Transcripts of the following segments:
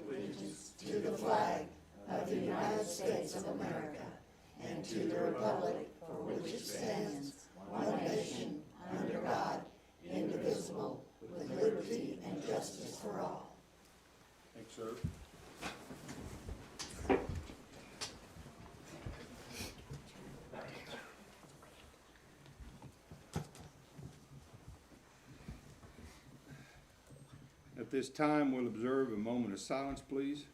allegiance to the flag of the United States of America and to the republic for which it stands, one nation, under God, indivisible, with liberty and justice for all. Thanks, sir. At this time, we'll observe a moment of silence, please.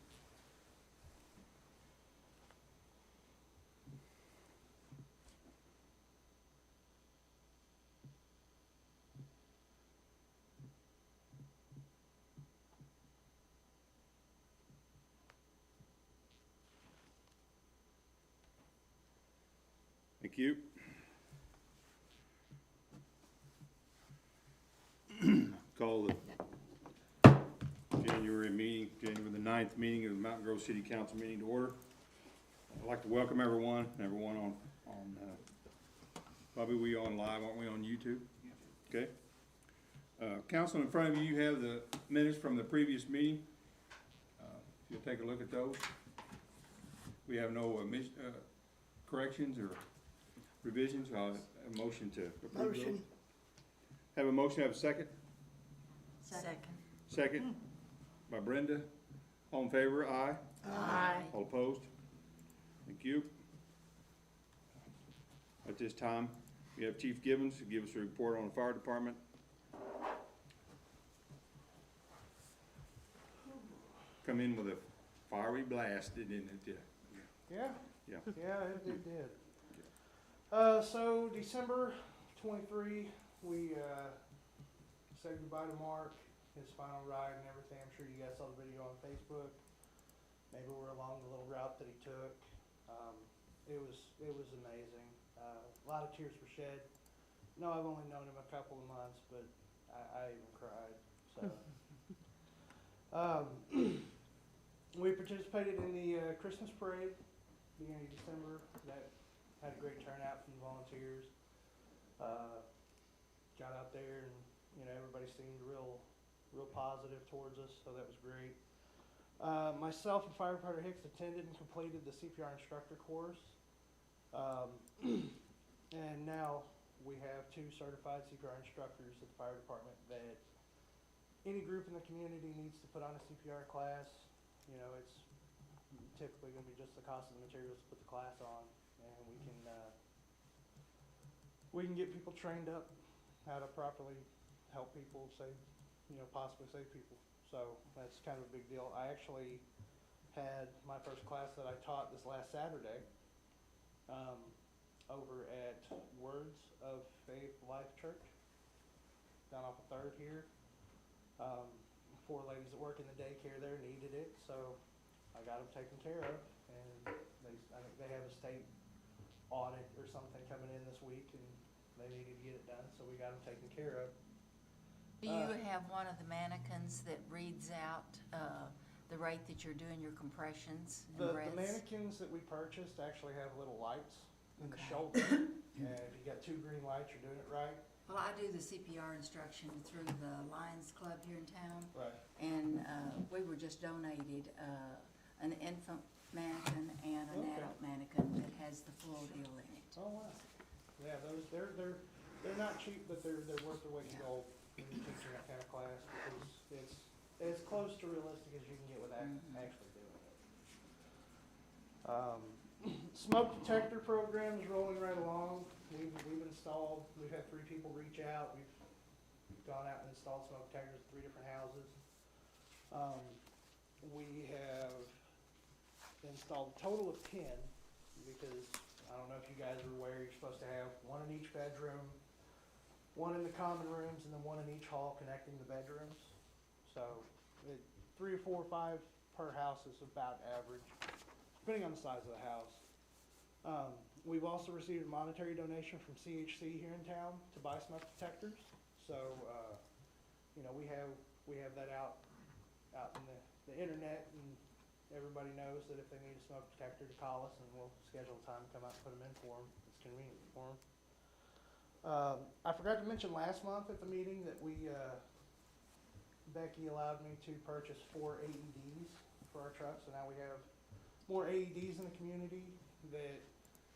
Thank you. Call the January the 9th meeting of the Mountain Grove City Council meeting to order. I'd like to welcome everyone on Bobby, we on live, aren't we on YouTube? Okay. Council, in front of you, you have the minutes from the previous meeting. If you'll take a look at those. We have no corrections or revisions. I'll have a motion to approve those. Motion. Have a motion, have a second? Second. Second by Brenda. All in favor, aye. Aye. All opposed? Thank you. At this time, we have Chief Gibbons to give us a report on the fire department. Come in with a fiery blast, didn't it? Yeah. Yeah. Yeah, it did. So December 23, we said goodbye to Mark, his final ride and everything. I'm sure you guys saw the video on Facebook. Maybe we're along the little route that he took. It was amazing. A lot of tears were shed. No, I've only known him a couple of months, but I even cried. So we participated in the Christmas parade beginning of December. That had a great turnout from the volunteers. Got out there and, everybody seemed real positive towards us, so that was great. Myself and Firefighter Hicks attended and completed the CPR instructor course. And now we have 2 certified CPR instructors at the fire department that any group in the community needs to put on a CPR class. It's typically going to be just the cost of the materials to put the class on, and we can get people trained up how to properly help people possibly save people. So that's kind of a big deal. I actually had my first class that I taught this last Saturday over at Words of Faith Life Church down off of 3rd here. 4 ladies that work in the daycare there needed it, so I got them taken care of, and I think they have a state audit or something coming in this week, and they needed to get it done, so we got them taken care of. Do you have one of the mannequins that reads out the rate that you're doing your compressions and The breaths? mannequins that we purchased actually have little lights in the Okay. shoulder, and if you got 2 green lights, you're doing it right. Well, I do the CPR instruction through the Lions Club here in town, Right. and we were just donated an infant mannequin and an Okay. adult mannequin that has the full deal in it. Oh wow. Yeah, those they're not cheap, but they're worth their weight in gold when you're teaching that kind of class, because it's as close to realistic as you can get without actually doing it. Smoke detector program is rolling right along. We've installed. We've had 3 people reach out. We've gone out and installed smoke detectors at 3 different houses. We have installed a total of 10, because I don't know if you guys are aware, you're supposed to have 1 in each bedroom, 1 in the common rooms, and then 1 in each hall connecting the bedrooms. So 3 or 4 or 5 per house is about average, depending on the size of the house. We've also received a monetary donation from CHC here in town to buy smoke detectors. So, we have that out in the internet, and everybody knows that if they need a smoke detector, to call us, and we'll schedule a time to come out and put them in for them. It's convenient for them. I forgot to mention last month at the meeting that we Becky allowed me to purchase 4 AEDs for our trucks, so now we have more AEDs in the community that,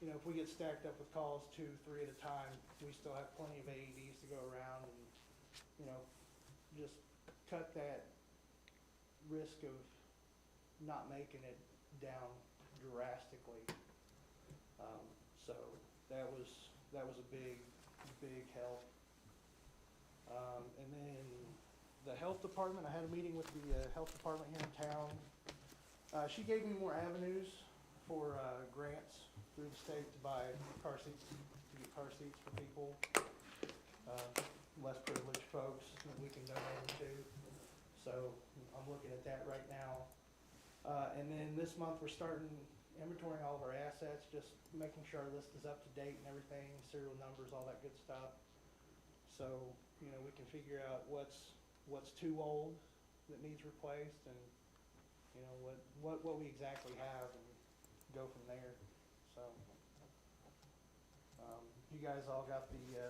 you know, if we get stacked up with calls 2, 3 at a time, we still have plenty of AEDs to go around and, you know, just cut that risk of not making it down drastically. So that was a big help. And then the health department, I had a meeting with the health department here in town. She gave me more avenues for grants through the state to buy car seats, to get car seats for people, less privileged folks that we can donate them to. So I'm looking at that right now. And then this month, we're starting inventorying all of our assets, just making sure our list is up to date and everything, serial numbers, all that good stuff. So, you know, we can figure out what's too old that needs replaced and, you know, what we exactly have and go from there. So, you guys all got the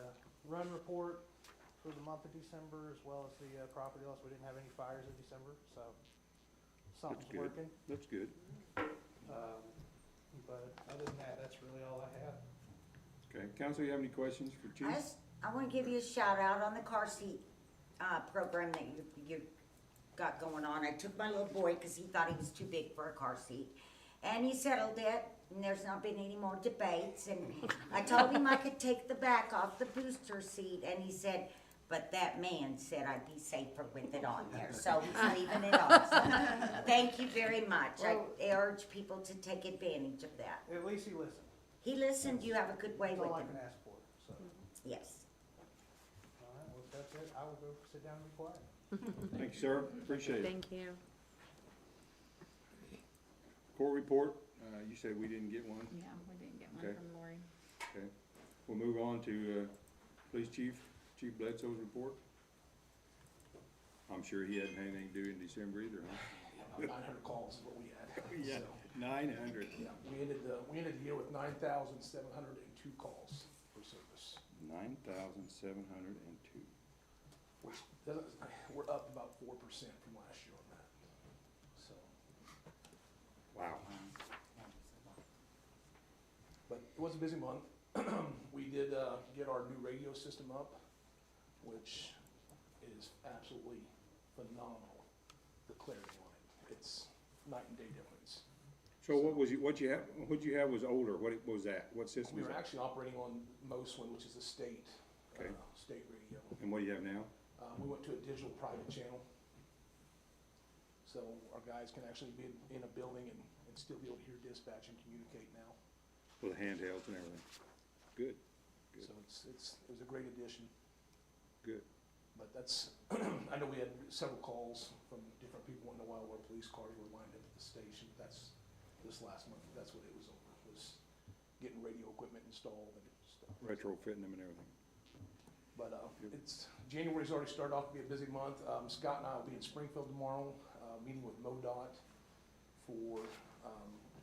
run report for the month of December as well as the property loss. We didn't have any fires in December, so something's good. working. That's good. But other than that, that's really all I have. Okay, council, you have any questions for Chief? I want to give you a shout out on the car seat program that you got going on. I took my little boy because he thought he was too big for a car seat, and he settled it. And there's not been any more debates. And I told him I could take the back off the booster seat, and he said, "But that man said I'd be safer with it on there, so he's leaving it on." So, thank you very much. I urge people to take advantage of that. At least he listened. He listened. You have a good way That's with all I him. can ask for, so. Yes. All right, well, if that's it, I will go sit down and be quiet. Thank you, sir. Appreciate it. Thank you. Court report, you said we didn't get one. Yeah, we didn't get one Okay. from Lori. Okay. We'll move on to Police Chief Bledsoe's report. I'm sure he hadn't had anything to do in December either, huh? 900 calls is what we had. Yeah, So, 900. yeah, we ended the year with 9,702 calls for service, 9,702. which doesn't, we're up about 4% from last year on that. So, Wow. but it was a busy month. We did get our new radio system up, which is absolutely phenomenal, the clarity on it. It's night and day difference. So what you have was older, what was that? What system We was were that? actually operating on Moswin, which is a state, Okay. state radio. And what do you have now? We went to a digital private channel. So our guys can actually be in a building and still be able to hear dispatch and communicate now. With handhelds and everything? Good, Good. So it was a great addition. good. But that's, I know we had several calls from different people wanting to know why our police cars were lined up at the station. That's, this last month, that's what it was over, was getting radio equipment installed and stuff. Retrofitting them and everything. But January's already started off to be a busy month. Scott and I will be in Springfield tomorrow, meeting with MoDOT for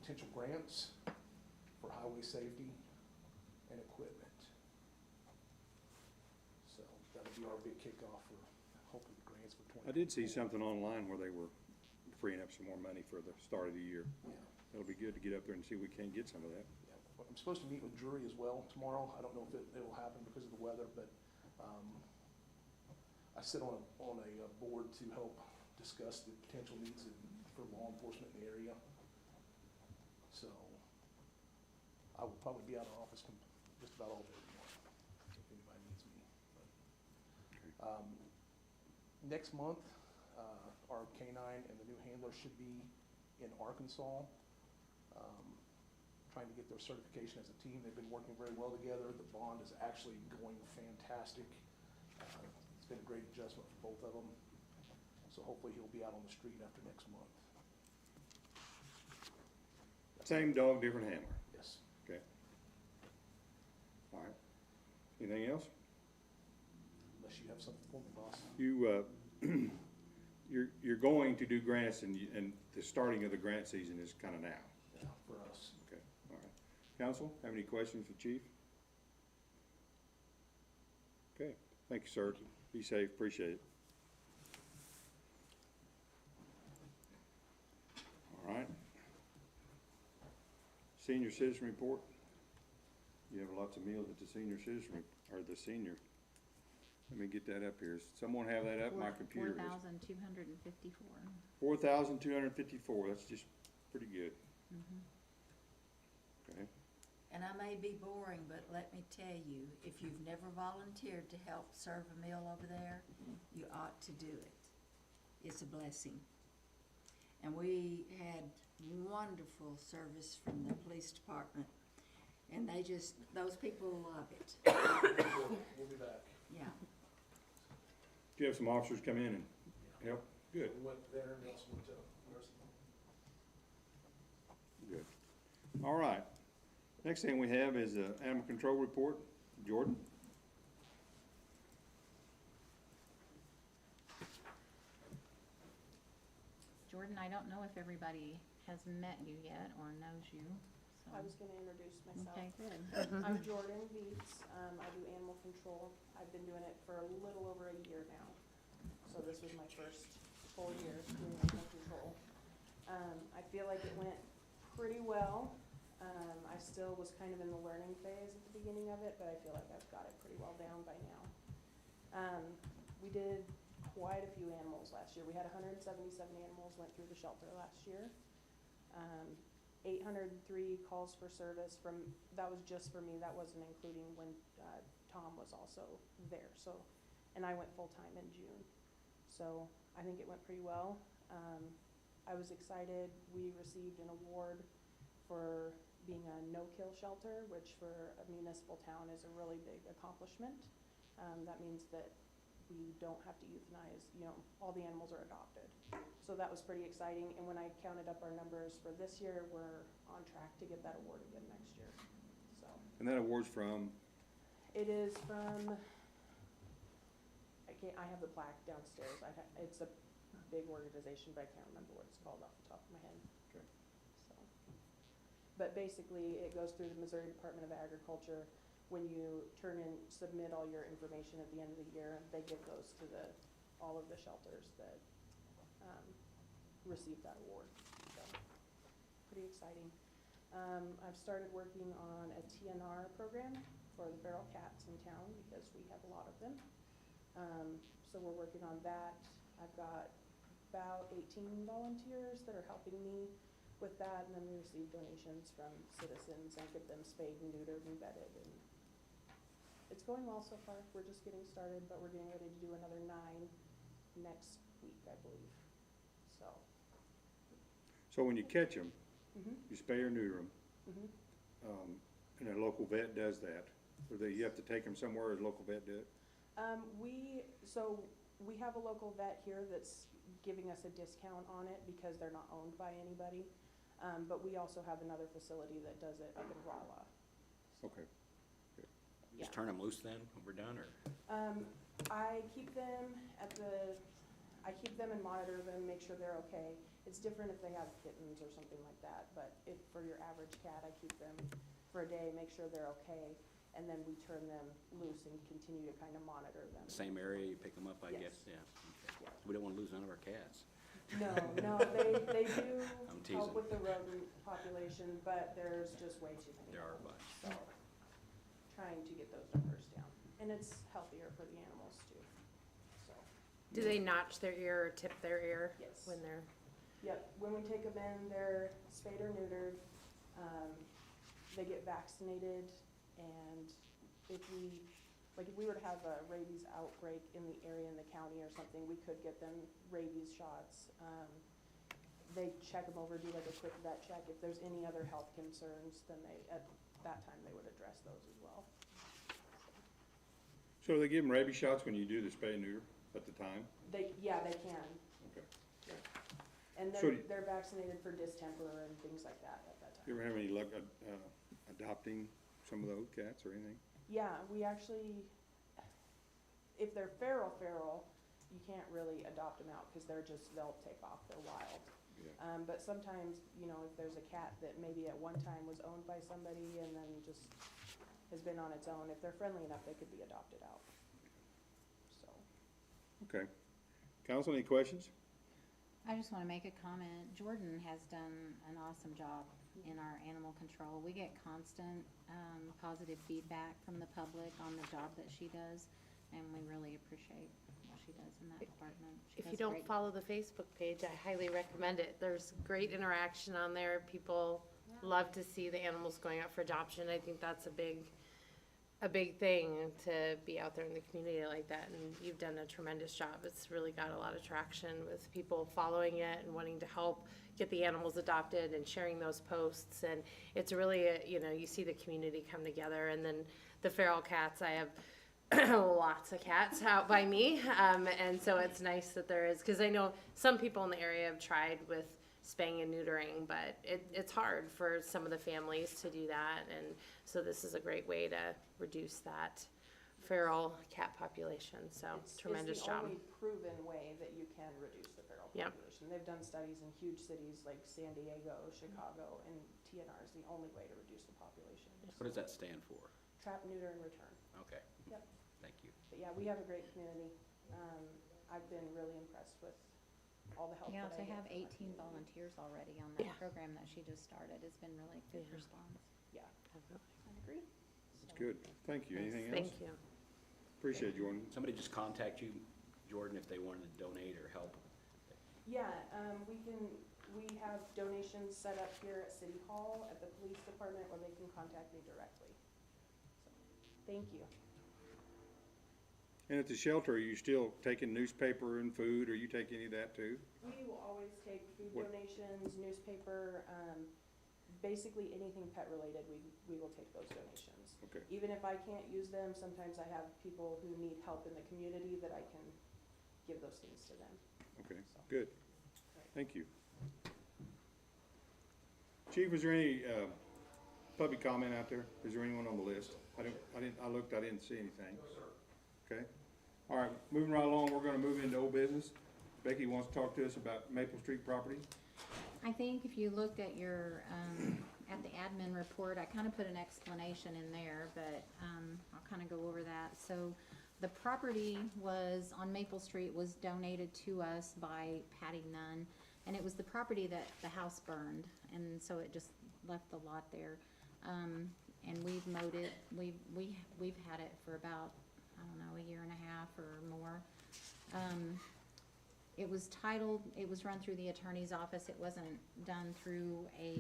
potential grants for highway safety and equipment. So that'll be our big kickoff for hopefully the grants for 20. I did see something online where they were freeing up some more money for the start of the year. Yeah. It'll be good to get up there and see if we can get some of that. Yeah, I'm supposed to meet with Drury as well tomorrow. I don't know if it'll happen because of the weather, but I sit on a board to help discuss the potential needs for law enforcement in the area. So I will probably be out of office just about all day tomorrow if anybody needs me. But, next month, our K-9 and the new handler should be in Arkansas, trying to get their certification as a team. They've been working very well together. The bond is actually going fantastic. It's been a great adjustment for both of them. So hopefully he'll be out on the street after next month. Same dog, different handler. Yes. Okay. All right. Anything else? Unless you have something for me, boss. You, you're going to do grants and the starting of the grant season is kind of now. Yeah, for us. Okay, all right. Council, have any questions for Chief? Okay, thank you, sir. Be safe, appreciate it. Senior citizen report. You have lots of meals at the senior citizen, or the senior. Let me get that up here. Someone have that up? My computer is. 4,254. 4,254, that's just pretty good. Okay, And I may be boring, but let me tell you, if you've never volunteered to help serve a meal over there, you ought to do it. It's a blessing. And we had wonderful service from the police department, and those people love it. We'll be back. Yeah. do you have some officers come in and help? Good, We went there and also went to nursing home. good. All right, next thing we have is a animal control report. Jordan? Jordan, I don't know if everybody has met you yet or knows you, so. I was gonna introduce myself. Okay, good. I'm Jordan Beats. I do animal control. I've been doing it for a little over a year now. So this was my first full year doing animal control. I feel like it went pretty well. I still was kind of in the learning phase at the beginning of it, but I feel like I've got it pretty well down by now. We did quite a few animals last year. We had 177 animals went through the shelter last year. 803 calls for service that was just for me, that wasn't including when Tom was also there, so, and I went full-time in June. So I think it went pretty well. I was excited, we received an award for being a no-kill shelter, which for a municipal town is a really big accomplishment. That means that we don't have to euthanize, all the animals are adopted. So that was pretty exciting, and when I counted up our numbers for this year, we're on track to get that award again next year, so. And that award's from, It is from, I have the plaque downstairs, it's a big organization, but I can't remember what it's called off the top of my head. Okay. So, but basically, it goes through the Missouri Department of Agriculture. When you submit all your information at the end of the year, they give those to all of the shelters that receive that award. So, pretty exciting. I've started working on a TNR program for the feral cats in town because we have a lot of them. So we're working on that. I've got about 18 volunteers that are helping me with that, and then we receive donations from citizens and get them spayed and neutered and bedded, and it's going well so far. We're just getting started, but we're getting ready to do another 9 next week, I believe. so when you catch them, Mhm. you spay or neuter them, Mhm. and a local vet does that. Or you have to take them somewhere, as a local vet do it? We have a local vet here that's giving us a discount on it because they're not owned by anybody. But we also have another facility that does it up in Rolla. Okay. Just turn them loose then, when we're done, or? I keep them and monitor them, make sure they're okay. It's different if they have kittens or something like that, but if for your average cat, I keep them for a day, make sure they're okay, and then we turn them loose and continue to kind of monitor them. Same area, you pick them up, I Yes. guess, yeah. Okay. Yeah. We don't wanna lose none of our cats. No, they do I'm teasing. help with the rodent population, but there's just way too many. There are a of them, bunch. So, trying to get those numbers down, and it's healthier for the animals too, so. Do they notch their ear or tip their ear Yes. when they're? Yep, when we take them in, they're spayed or neutered, they get vaccinated, and if we were to have a rabies outbreak in the area in the county or something, we could get them rabies shots. They check them over, do like a quick vet check. If there's any other health concerns, then at that time, they would address those as well. So they give them rabies shots when you do the spay and neuter at the time? They can. Okay. And So they're vaccinated for distemper and things like that at that time. You ever have any luck adopting some of those cats or anything? Yeah, we actually, if they're feral, you can't really adopt them out, cause they'll take off, they're wild. Yeah. But sometimes, if there's a cat that maybe at one time was owned by somebody and then just has been on its own, if they're friendly enough, they could be adopted out. So, Okay. Council, any questions? I just want to make a comment. Jordan has done an awesome job in our animal control. We get constant, positive feedback from the public on the job that she does, and we really appreciate what she does in that department. She If you does don't great. follow the Facebook page, I highly recommend it. There's great interaction on there. People love to see the animals going out for adoption. I think that's a big thing to be out there in the community like that, and you've done a tremendous job. It's really got a lot of traction with people following it and wanting to help get the animals adopted and sharing those posts, and it's really, you see the community come together. And then the feral cats, I have lots of cats out by me, and so it's nice that there is, because I know some people in the area have tried with spaying and neutering, but it's hard for some of the families to do that, and so this is a great way to reduce that feral cat population, so tremendous job. It's the only proven way that you can reduce the feral Yep. population. They've done studies in huge cities like San Diego, Chicago, and TNR is the only way to reduce the population. What does that stand for? Trap, neuter, and return. Okay. Yep. Thank you. But yeah, we have a great community. I've been really impressed with all the help Yeah, that I to get have from my 18 community. volunteers already on that Yeah. program that she just started has been really good Yeah. response. Yeah, Definitely. I agree. That's good. Thank you. Anything else? Thank you. Appreciate you, Jordan. Somebody just contact you, Jordan, if they wanted to donate or help. Yeah, we have donations set up here at City Hall, at the police department, or they can contact me directly. So, thank you. And at the shelter, are you still taking newspaper and food, or you take any of that too? We will always take food What- donations, newspaper, basically anything pet related, we will take those donations. Okay. Even if I can't use them, sometimes I have people who need help in the community that I can give those things to them. Okay, good. Thank you. Chief, was there any, public comment out there? Is there anyone on the list? I looked, I didn't see anything. No, sir. Okay. All right, moving right along, we're gonna move into old business. Becky wants to talk to us about Maple Street property. I think if you looked at your, at the admin report, I kind of put an explanation in there, but, I'll kind of go over that. So the property was, on Maple Street, was donated to us by Patty Nunn, and it was the property that the house burned, and so it just left the lot there. And we've mowed it, we've had it for about, I don't know, a year and a half or more. It was titled, it was run through the attorney's office, it wasn't done through a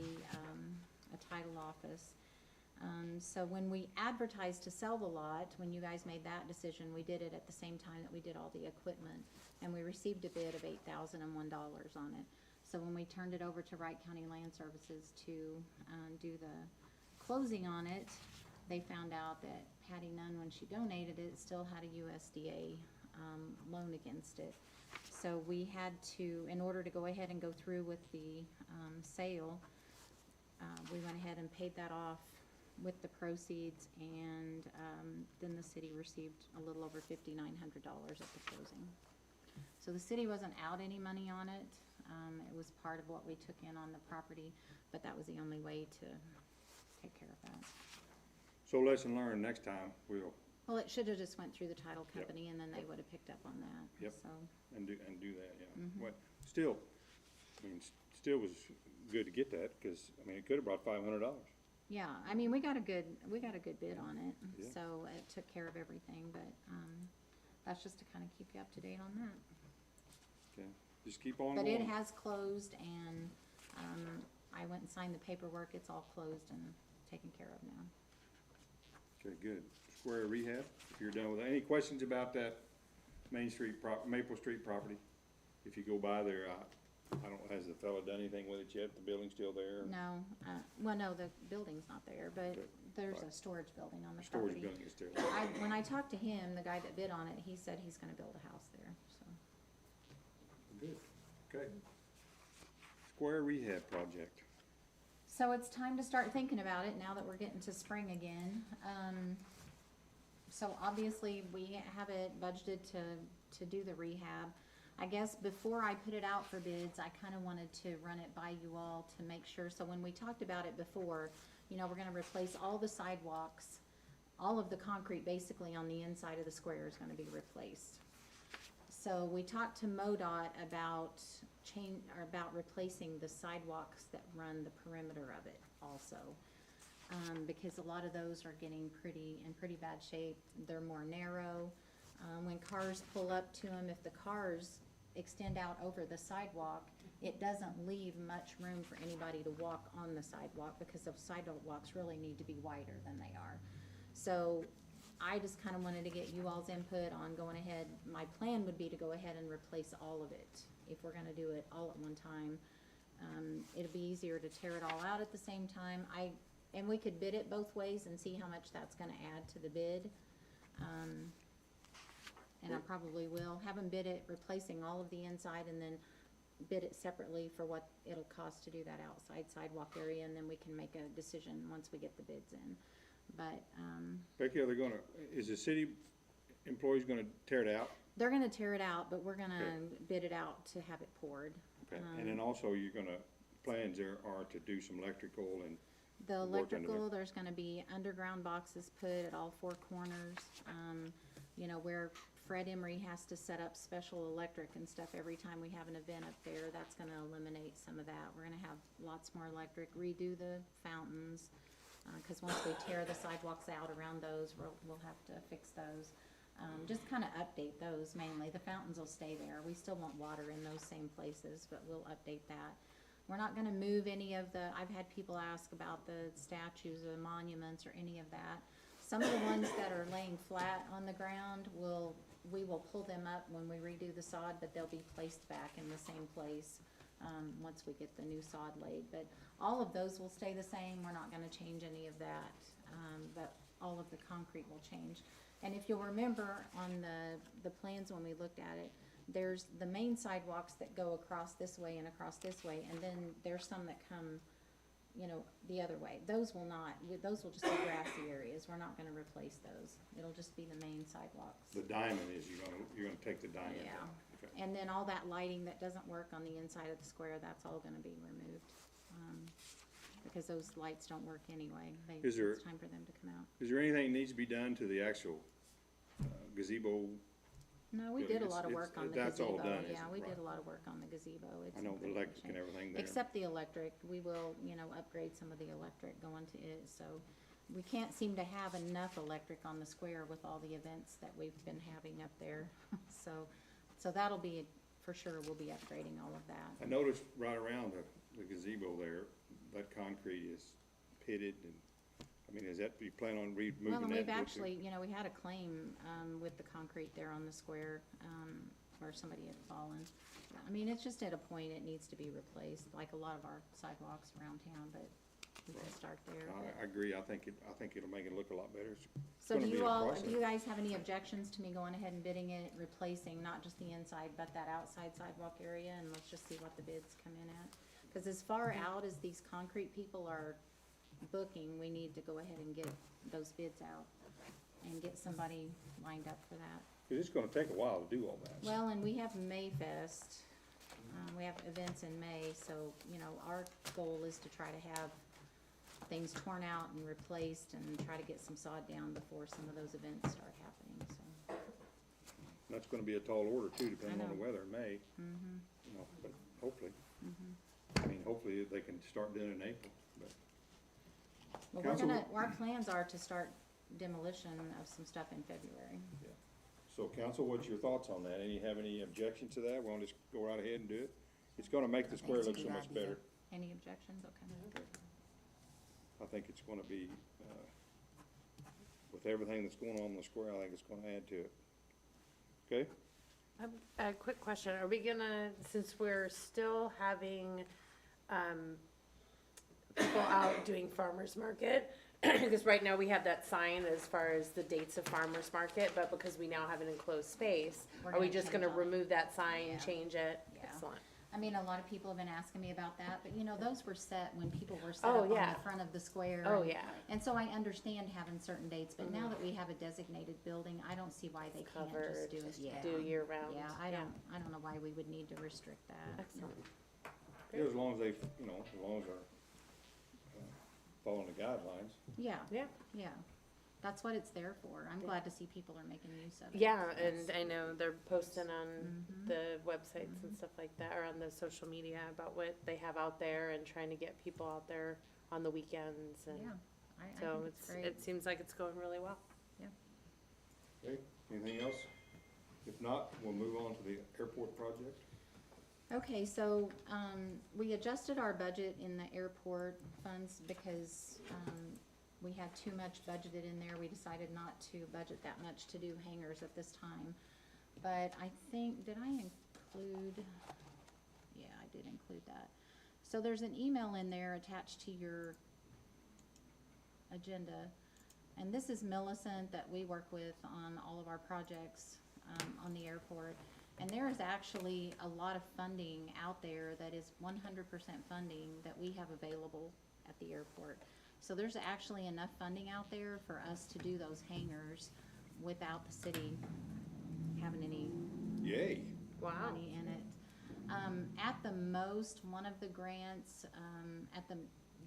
title office. So when we advertised to sell the lot, when you guys made that decision, we did it at the same time that we did all the equipment, and we received a bid of $8,001 on it. So when we turned it over to Wright County Land Services to do the closing on it, they found out that Patty Nunn, when she donated it, still had a USDA loan against it. So we had to, in order to go ahead and go through with the sale, we went ahead and paid that off with the proceeds, and then the city received a little over $5,900 at the closing. So the city wasn't out any money on it. It was part of what we took in on the property, but that was the only way to take care of that. So lesson learned, next time we'll, Well, it should have just went through the title Yep. company, and then they would have picked up on that. Yep. So, and do that, yeah. Mhm. What, still, I mean, still was good to get that, cause, I mean, it could've brought $500. yeah, I mean, we got a good bid on it, Yeah. so it took care of everything, but, that's just to kind of keep you up to date on that. Okay, just keep on But going. it has closed, and, I went and signed the paperwork, it's all closed and taken care of now. Okay, good. Square rehab, if you're done with that. Any questions about that Maple Street property? If you go by there, I don't, has the fella done anything with it yet? The building's still there? No, well, no, the building's not there, but Okay. there's a Right. storage building on the Storage property. building is still there. When I talked to him, the guy that bid on it, he said he's gonna build a house there, so. Good, okay. Square rehab project. So it's time to start thinking about it now that we're getting to spring again. So obviously, we have it budgeted to do the rehab. I guess before I put it out for bids, I kinda wanted to run it by you all to make sure, so when we talked about it before, we're gonna replace all the sidewalks, all of the concrete basically on the inside of the square is gonna be replaced. So we talked to MoDOT about about replacing the sidewalks that run the perimeter of it also. Because a lot of those are getting in pretty bad shape. They're more narrow. When cars pull up to them, if the cars extend out over the sidewalk, it doesn't leave much room for anybody to walk on the sidewalk, because those sidewalks really need to be wider than they are. So I just kinda wanted to get you all's input on going ahead. My plan would be to go ahead and replace all of it, if we're gonna do it all at one time. It'll be easier to tear it all out at the same time. And we could bid it both ways and see how much that's gonna add to the bid. And I probably will have them bid it, replacing all of the inside, and then bid it separately for what it'll cost to do that outside sidewalk area, and then we can make a decision once we get the bids in. But, Becky, is the city employees gonna tear it out? they're gonna tear it out, but we're gonna bid it out to have it poured. Okay, and then also plans there are to do some electrical and, The Work under electrical, there's gonna be underground boxes put at all four corners. Where Fred Emery has to set up special electric and stuff every time we have an event up there, that's gonna eliminate some of that. We're gonna have lots more electric, redo the fountains, cause once we tear the sidewalks out around those, we'll have to fix those. Just kinda update those mainly. The fountains will stay there. We still want water in those same places, but we'll update that. We're not gonna move any of I've had people ask about the statues or monuments or any of that. Some of the ones that are laying flat on the ground, we will pull them up when we redo the sod, but they'll be placed back in the same place, once we get the new sod laid. But all of those will stay the same. We're not gonna change any of that, but all of the concrete will change. And if you'll remember on the plans when we looked at it, there's the main sidewalks that go across this way and across this way, and then there's some that come, the other way. Those will just be grassy areas. We're not gonna replace those. It'll just be the main sidewalks. the diamond is, you're gonna take the diamond Yeah. down. Okay. And then all that lighting that doesn't work on the inside of the square, that's all gonna be removed. Because those lights don't work anyway. Is there- It's time for them to come out. Is there anything that needs to be done to the actual gazebo? No, we Yeah, did a it's- lot of it's- work on the that's all gazebo. done, isn't Yeah, it? we did Right. a lot of work on the gazebo. It's I know in the pretty good electric and shape. everything there. Except the electric, we will, upgrade some of the electric going to it, so we can't seem to have enough electric on the square with all the events that we've been having up there. So that'll be, for sure, we'll be upgrading all of that. I noticed right around the gazebo there, that concrete is pitted and, is that, you plan on removing that? Well, and we've with the- actually, we had a claim, with the concrete there on the square, where somebody had fallen. It's just at a point it needs to be replaced, like a lot of our sidewalks around town, but we can start there. I agree, I think it'll make it look a lot better. So gonna be a process. do you guys have any objections to me going ahead and bidding it, replacing not just the inside, but that outside sidewalk area, and let's just see what the bids come in at? Cause as far out as these concrete people are booking, we need to go ahead and get those bids out and get somebody lined up for that. Cause it's gonna take a while to do all that. Well, and we have Mayfest, we have events in May, so, our goal is to try to have things torn out and replaced and try to get some sod down before some of those events start happening, so. That's gonna be a tall order too, depending on the know. weather in May, Mm-hmm, but hopefully. mm-hmm. Hopefully they can start doing it in April, but. Well, Council- our plans are to start demolition of some stuff in February. So council, what's your thoughts on that? Have any objections to that? Wanna just go right ahead and do it? It's gonna make the square It's a look so good much idea. better. Any objections? Okay. I think it's gonna be, with everything that's going on in the square, I think it's gonna add to it. Okay? A quick question, are we gonna, since we're still having, people out doing farmer's market, because right now we have that sign as far as the dates of farmer's market, but because we now have an enclosed space, We're are we gonna just change gonna all that. remove that sign, Yeah. change it? Yeah. Excellent. A lot of people have been asking me about that, but those were set when people were set Oh, up on yeah. the front of the square. Oh, and- yeah. And so I understand having certain dates, but now that we have a designated building, I don't see why they can't Covered, just do it. just Yeah. do year round. Yeah, I don't know why we would need to restrict that. Excellent. Yeah, as long as they, as long as they're following the guidelines. Yeah, Yeah. yeah. That's what it's there for. I'm glad to see people are making use of it. Yeah, and I know they're posting on Mhm. the websites and stuff like that, or on the social media about what they have out there and trying to get people out there on the weekends and Yeah, I so think it's great. it seems like it's going really well. Okay, anything else? If not, we'll move on to the airport project. Okay, so, we adjusted our budget in the airport funds because, we had too much budgeted in there. We decided not to budget that much to do hangars at this time. But I think, did I include, yeah, I did include that. So there's an email in there attached to your agenda. And this is Millicent that we work with on all of our projects, on the airport. And there is actually a lot of funding out there that is 100% funding that we have available at the airport. So there's actually enough funding out there for us to do those hangars without the city having any Yay. Wow. money in it. At the most, one of the grants, at the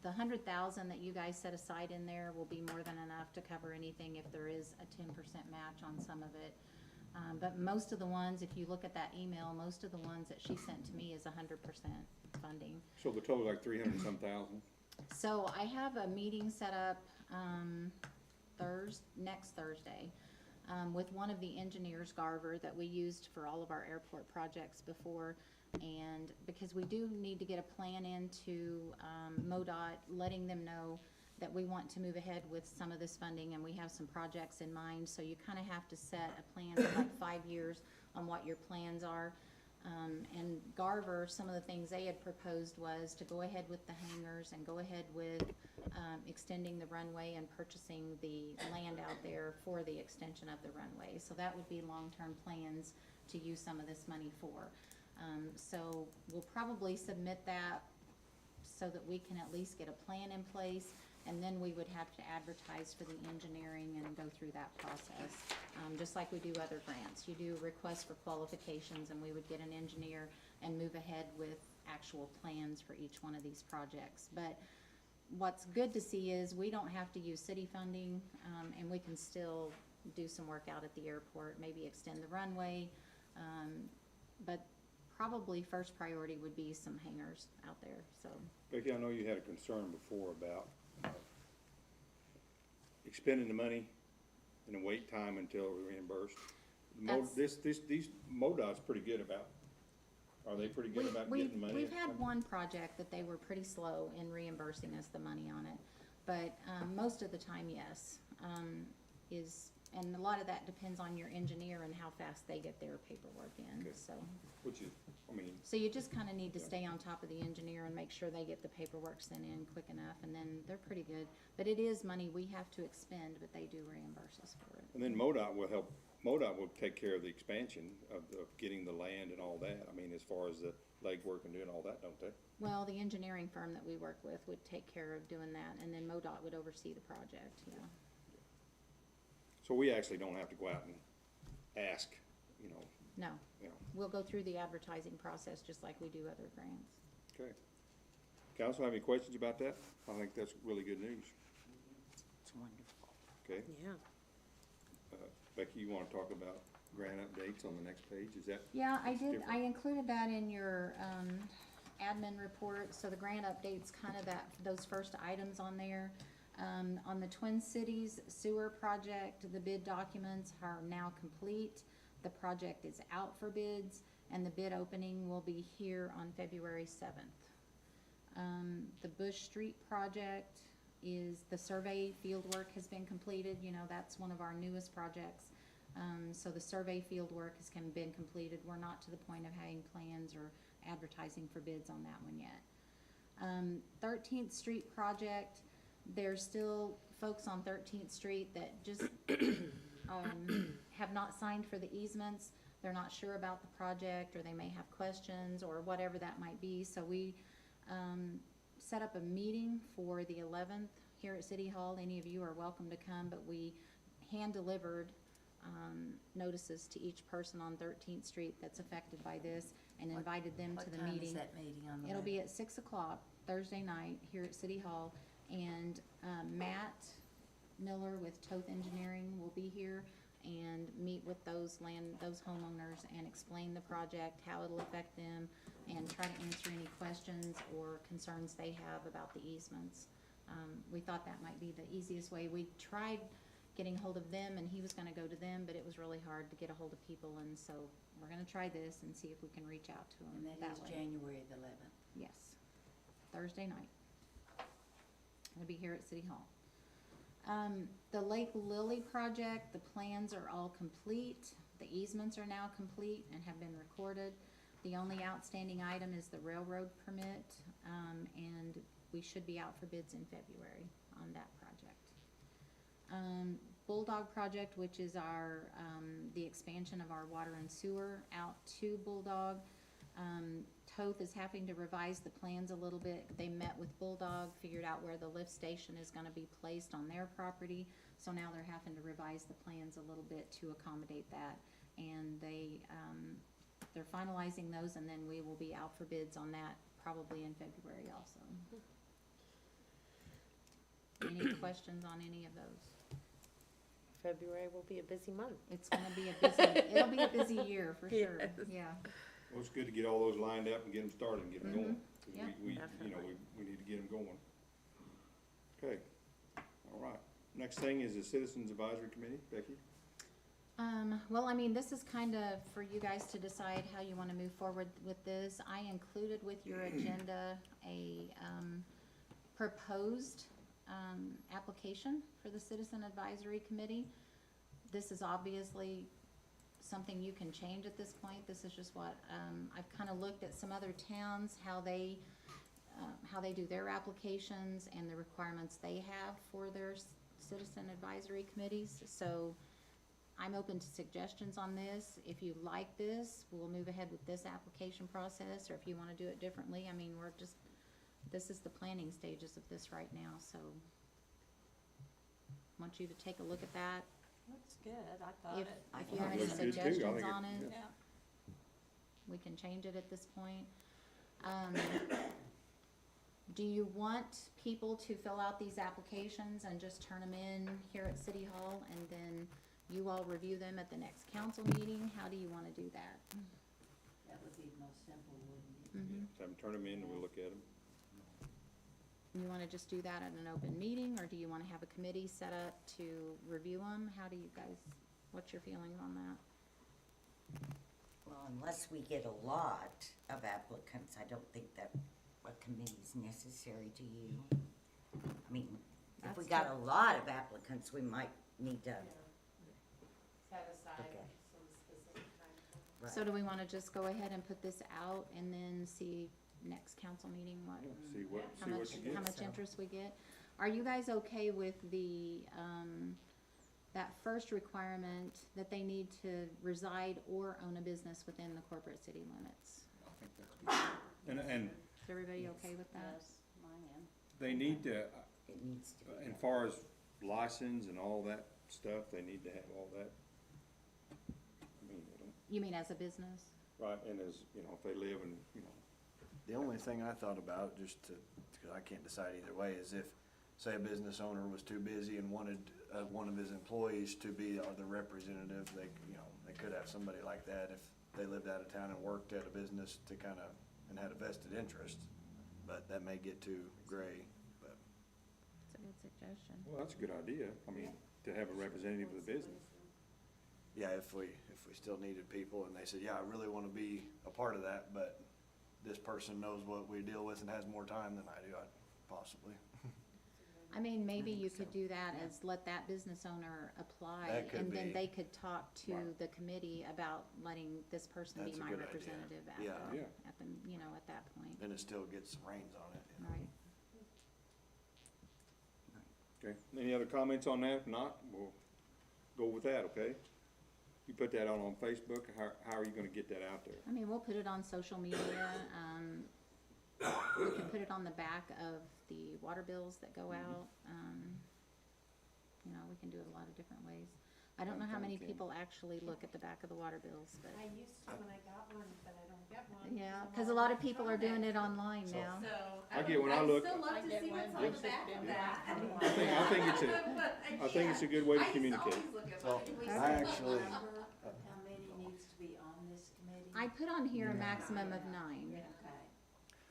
100,000 that you guys set aside in there will be more than enough to cover anything if there is a 10% match on some of it. But most of the ones, if you look at that email, most of the ones that she sent to me is 100% funding. So the total like 300 and some thousand? So I have a meeting set up, next Thursday, with one of the engineers, Garver, that we used for all of our airport projects before. And because we do need to get a plan into, MoDOT, letting them know that we want to move ahead with some of this funding and we have some projects in mind. So you kind of have to set a plan for like 5 years on what your plans are. And Garver, some of the things they had proposed was to go ahead with the hangars and go ahead with extending the runway and purchasing the land out there for the extension of the runway. So that would be long-term plans to use some of this money for. So we'll probably submit that so that we can at least get a plan in place. And then we would have to advertise for the engineering and go through that process, just like we do other grants. You do requests for qualifications and we would get an engineer and move ahead with actual plans for each one of these projects. But what's good to see is we don't have to use city funding, and we can still do some work out at the airport, maybe extend the runway. But probably first priority would be some hangars out there, so. Becky, I know you had a concern before about expending the money and the wait time until reimbursed. These MoDOT's pretty good about, are they pretty good about getting the money? We've had one project that they were pretty slow in reimbursing us the money on it, but, most of the time, yes, and a lot of that depends on your engineer and how fast they get their paperwork in, Okay. so. Which is, I mean, So you just kinda need to stay on top of the engineer and make sure they get the paperwork sent in quick enough, and then they're pretty good. But it is money we have to expend, but they do reimburse us for it. and then MoDOT will help, MoDOT will take care of the expansion of getting the land and all that. I mean, as far as the legwork and doing all that, don't they? Well, the engineering firm that we work with would take care of doing that, and then MoDOT would oversee the project, yeah. So we actually don't have to go out and ask, you know, No, we'll go through the advertising process just like we do other grants. okay. Council, have any questions about that? I think that's really good news. It's wonderful. Okay, Yeah. Becky, you wanna talk about grant updates on the next page? Is that? Yeah, I It's did, different. I included that in your, admin report, so the grant update's kind of those first items on there. On the Twin Cities sewer project, the bid documents are now complete. The project is out for bids, and the bid opening will be here on February 7th. The Bush Street project is, the survey field work has been completed, you know, that's one of our newest projects. So the survey field work has been completed. We're not to the point of having plans or advertising for bids on that one yet. 13th Street project, there's still folks on 13th Street that just, have not signed for the easements. They're not sure about the project, or they may have questions, or whatever that might be. So we, set up a meeting for the 11th here at City Hall. Any of you are welcome to come, but we hand-delivered, notices to each person on 13th Street that's affected by this, and invited them to the meeting. What time is that meeting on the? It'll be at 6 o'clock Thursday night here at City Hall, and Matt Miller with Toth Engineering will be here and meet with those homeowners and explain the project, how it'll affect them, and try to answer any questions or concerns they have about the easements. We thought that might be the easiest way. We tried getting hold of them, and he was gonna go to them, but it was really hard to get a hold of people, and so we're gonna try this and see if we can reach out to them And that that is way. January the 11th. Yes, Thursday night. It'll be here at City Hall. The Lake Lily project, the plans are all complete. The easements are now complete and have been recorded. The only outstanding item is the railroad permit, and we should be out for bids in February on that project. Bulldog project, which is our, the expansion of our water and sewer out to Bulldog. Toth is having to revise the plans a little bit. They met with Bulldog, figured out where the lift station is gonna be placed on their property. So now they're having to revise the plans a little bit to accommodate that. And they're finalizing those, and then we will be out for bids on that probably in February also. Any questions on any of those? February will be a busy month. It's gonna be a busy, it'll be a busy year for sure, Yes. yeah. Well, it's good to get all those lined up and get them started and get them going. 'Cause Yeah. We, you know, Definitely. we need to get them going. Okay, all right. Next thing is the Citizens Advisory Committee. Becky? Well, I mean, this is kind of for you guys to decide how you wanna move forward with this. I included with your agenda a, proposed, application for the Citizen Advisory Committee. This is obviously something you can change at this point. This is just what, I've kinda looked at some other towns, how they do their applications and the requirements they have for their citizen advisory committees. So I'm open to suggestions on this. If you like this, we'll move ahead with this application process, or if you wanna do it differently, I mean, this is the planning stages of this right now, so. Want you to take a look at that. Looks good, I thought If, it. if you have any Looks good too. I suggestions think on it, Yeah. we can change it at this point. Do you want people to fill out these applications and just turn them in here at City Hall, and then you all review them at the next council meeting? How do you wanna do that? That would be the most simple, wouldn't it? Mhm. Have them turn them in and we'll look at them. You wanna just do that at an open meeting, or do you wanna have a committee set up to review them? How do you guys, what's your feelings on that? Well, unless we get a lot of applicants, I don't think that a committee's necessary to you. I mean, if we That's got a lot of applicants, we might need to, Set aside Okay. some specific time. right. So do we wanna just go ahead and put this out and then see next council meeting what, See what, how see what much, you get. how much interest we get? Are you guys okay with the, that first requirement that they need to reside or own a business within the corporate city limits? I think that's good. And Is everybody okay with that? Yes, mine am. they need to, It needs to be. as far as license and all that stuff, they need to have all that. I mean, they don't, You mean as a business? right, and as, you know, if they live in, you know, The only thing I thought about, just to, because I can't decide either way, is if, say, a business owner was too busy and wanted one of his employees to be the representative, they, you know, they could have somebody like that if they lived out of town and worked at a business to kind of, and had a vested interest. But that may get too gray, but. It's a good suggestion. well, that's a good idea. I mean, to have a representative of the business. Yeah, if we still needed people and they said, yeah, I really want to be a part of that, but this person knows what we deal with and has more time than I do, I'd possibly. I mean, maybe think you so. could do that as let that business owner apply, That could and then be. they could talk to Right. the committee about letting this person be That's a my good idea. representative at Yeah. the, Yeah. at the, you know, at that point, Then it still gets some reins on it. you know. right? Okay, any other comments on that? If not, we'll go with that, okay? You put that on Facebook, how are you gonna get that out there? I mean, we'll put it on social media, we can put it on the back of the water bills that go out, you know, we can do it a lot of different ways. I don't know how many Can. people actually look at the back of the water bills, but, I used to when I got one, but I don't get one. yeah, cause a lot of people are doing it online now. So. I get when I look, I'd still love to see what's on the back of that. I think it's a good way to communicate. Well, Did we I set a actually, number of how many needs to be on this committee? I put on here a maximum of 9. Okay.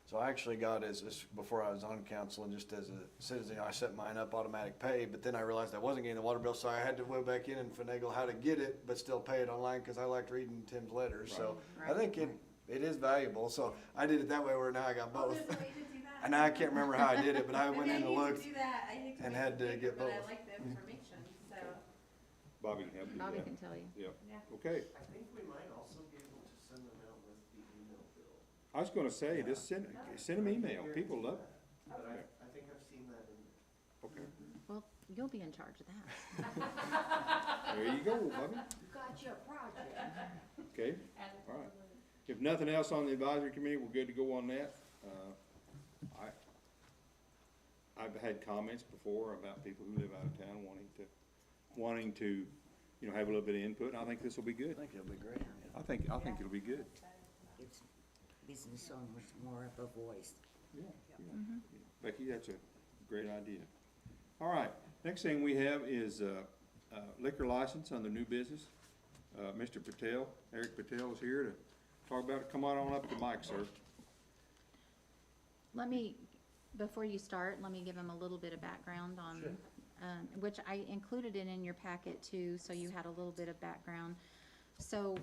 so I actually got as, before I was on council and just as a citizen, I set mine up automatic pay, but then I realized I wasn't getting the water bill, so I had to go back in and finagle how to get it, but still pay it online, cause I liked reading Tim's letters, so I think it is valuable, so I did it that way where now I got both. And now I can't remember how I did it, but I went in and looked and had to get both. But I like the information, so. Bobby can help you with Bobby that. can tell you. Yeah, okay. I think we might also be able to send them out with the email bill. I was gonna say, just send them email. People love it. But I think I've seen that in there. Okay. Well, you'll be in charge of that. There you go, Bobby. Got your project. Okay, all right. If nothing else on the advisory committee, we're good to go on that. I've had comments before about people who live out of town wanting to, you know, have a little bit of input, and I think this will be good. I think it'll be great. I think it'll be good. Gives business owners more of a voice. Yeah. Becky, that's a great idea. All right, next thing we have is, liquor license on the new business. Mr. Patel, Eric Patel is here to talk about it. Come on up to the mic, sir. Before you start, let me give him a little bit of background on, which I included it in your packet too, so you had a little bit of background. So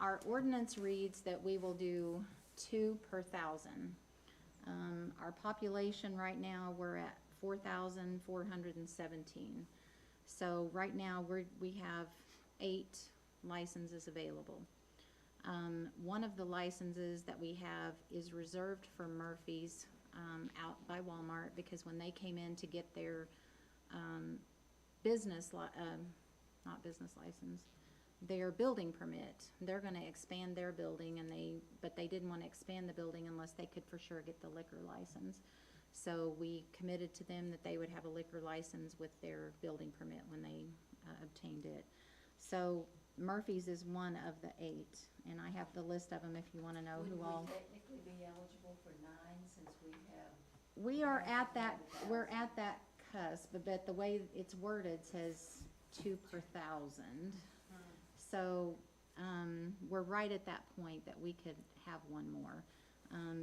our ordinance reads that we will do 2 per 1,000. Our population right now, we're at 4,417. So right now, we have 8 licenses available. One of the licenses that we have is reserved for Murphy's out by Walmart, because when they came in to get their not business license, their building permit, they're gonna expand their building, but they didn't wanna expand the building unless they could for sure get the liquor license. So we committed to them that they would have a liquor license with their building permit when they obtained it. So Murphy's is one of the 8, and I have the list of them if you wanna know who all. Would we technically be eligible for 9 since we have? We're at that cusp, but the way it's worded says 2 per 1,000. So, we're right at that point that we could have one more.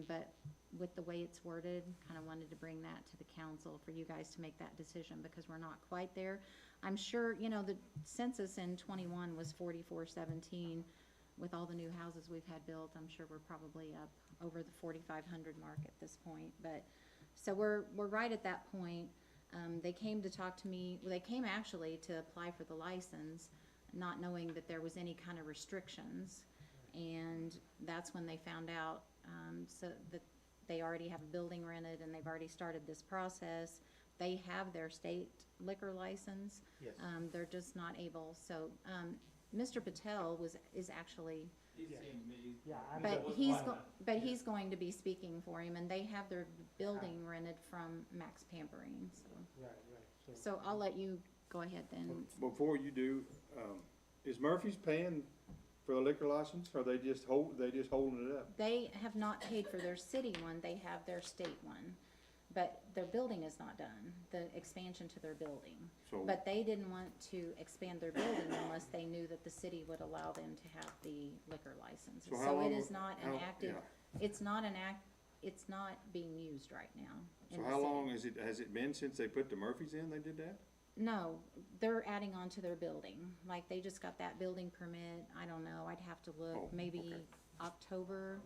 But with the way it's worded, kinda wanted to bring that to the council for you guys to make that decision, because we're not quite there. I'm sure, you know, the census in 21 was 4,417. With all the new houses we've had built, I'm sure we're probably up over the 4,500 mark at this point. But, so we're right at that point. They came to talk to me, well, they came actually to apply for the license, not knowing that there was any kind of restrictions. And that's when they found out, so that they already have a building rented and they've already started this process. They have their state liquor license. Yes. They're just not able, so, Mr. Patel is actually, Yeah, I'm but he's going to be speaking for him, and they have their building rented from Max Pampering, so. Right, So I'll let you go ahead then. Before you do, is Murphy's paying for the liquor license, or they just holding it up? They have not paid for their city one, they have their state one, but their building is not done, the expansion to their building. So, But they didn't want to expand their building unless they knew that the city would allow them to have the liquor license. So how So it long is will- not an how- active, yeah. it's not being used right now in So the how city. long has it been since they put the Murphys in, they did that? No, they're adding on to their building, like they just got that building permit, I don't know, I'd have to Oh, look, maybe okay. October,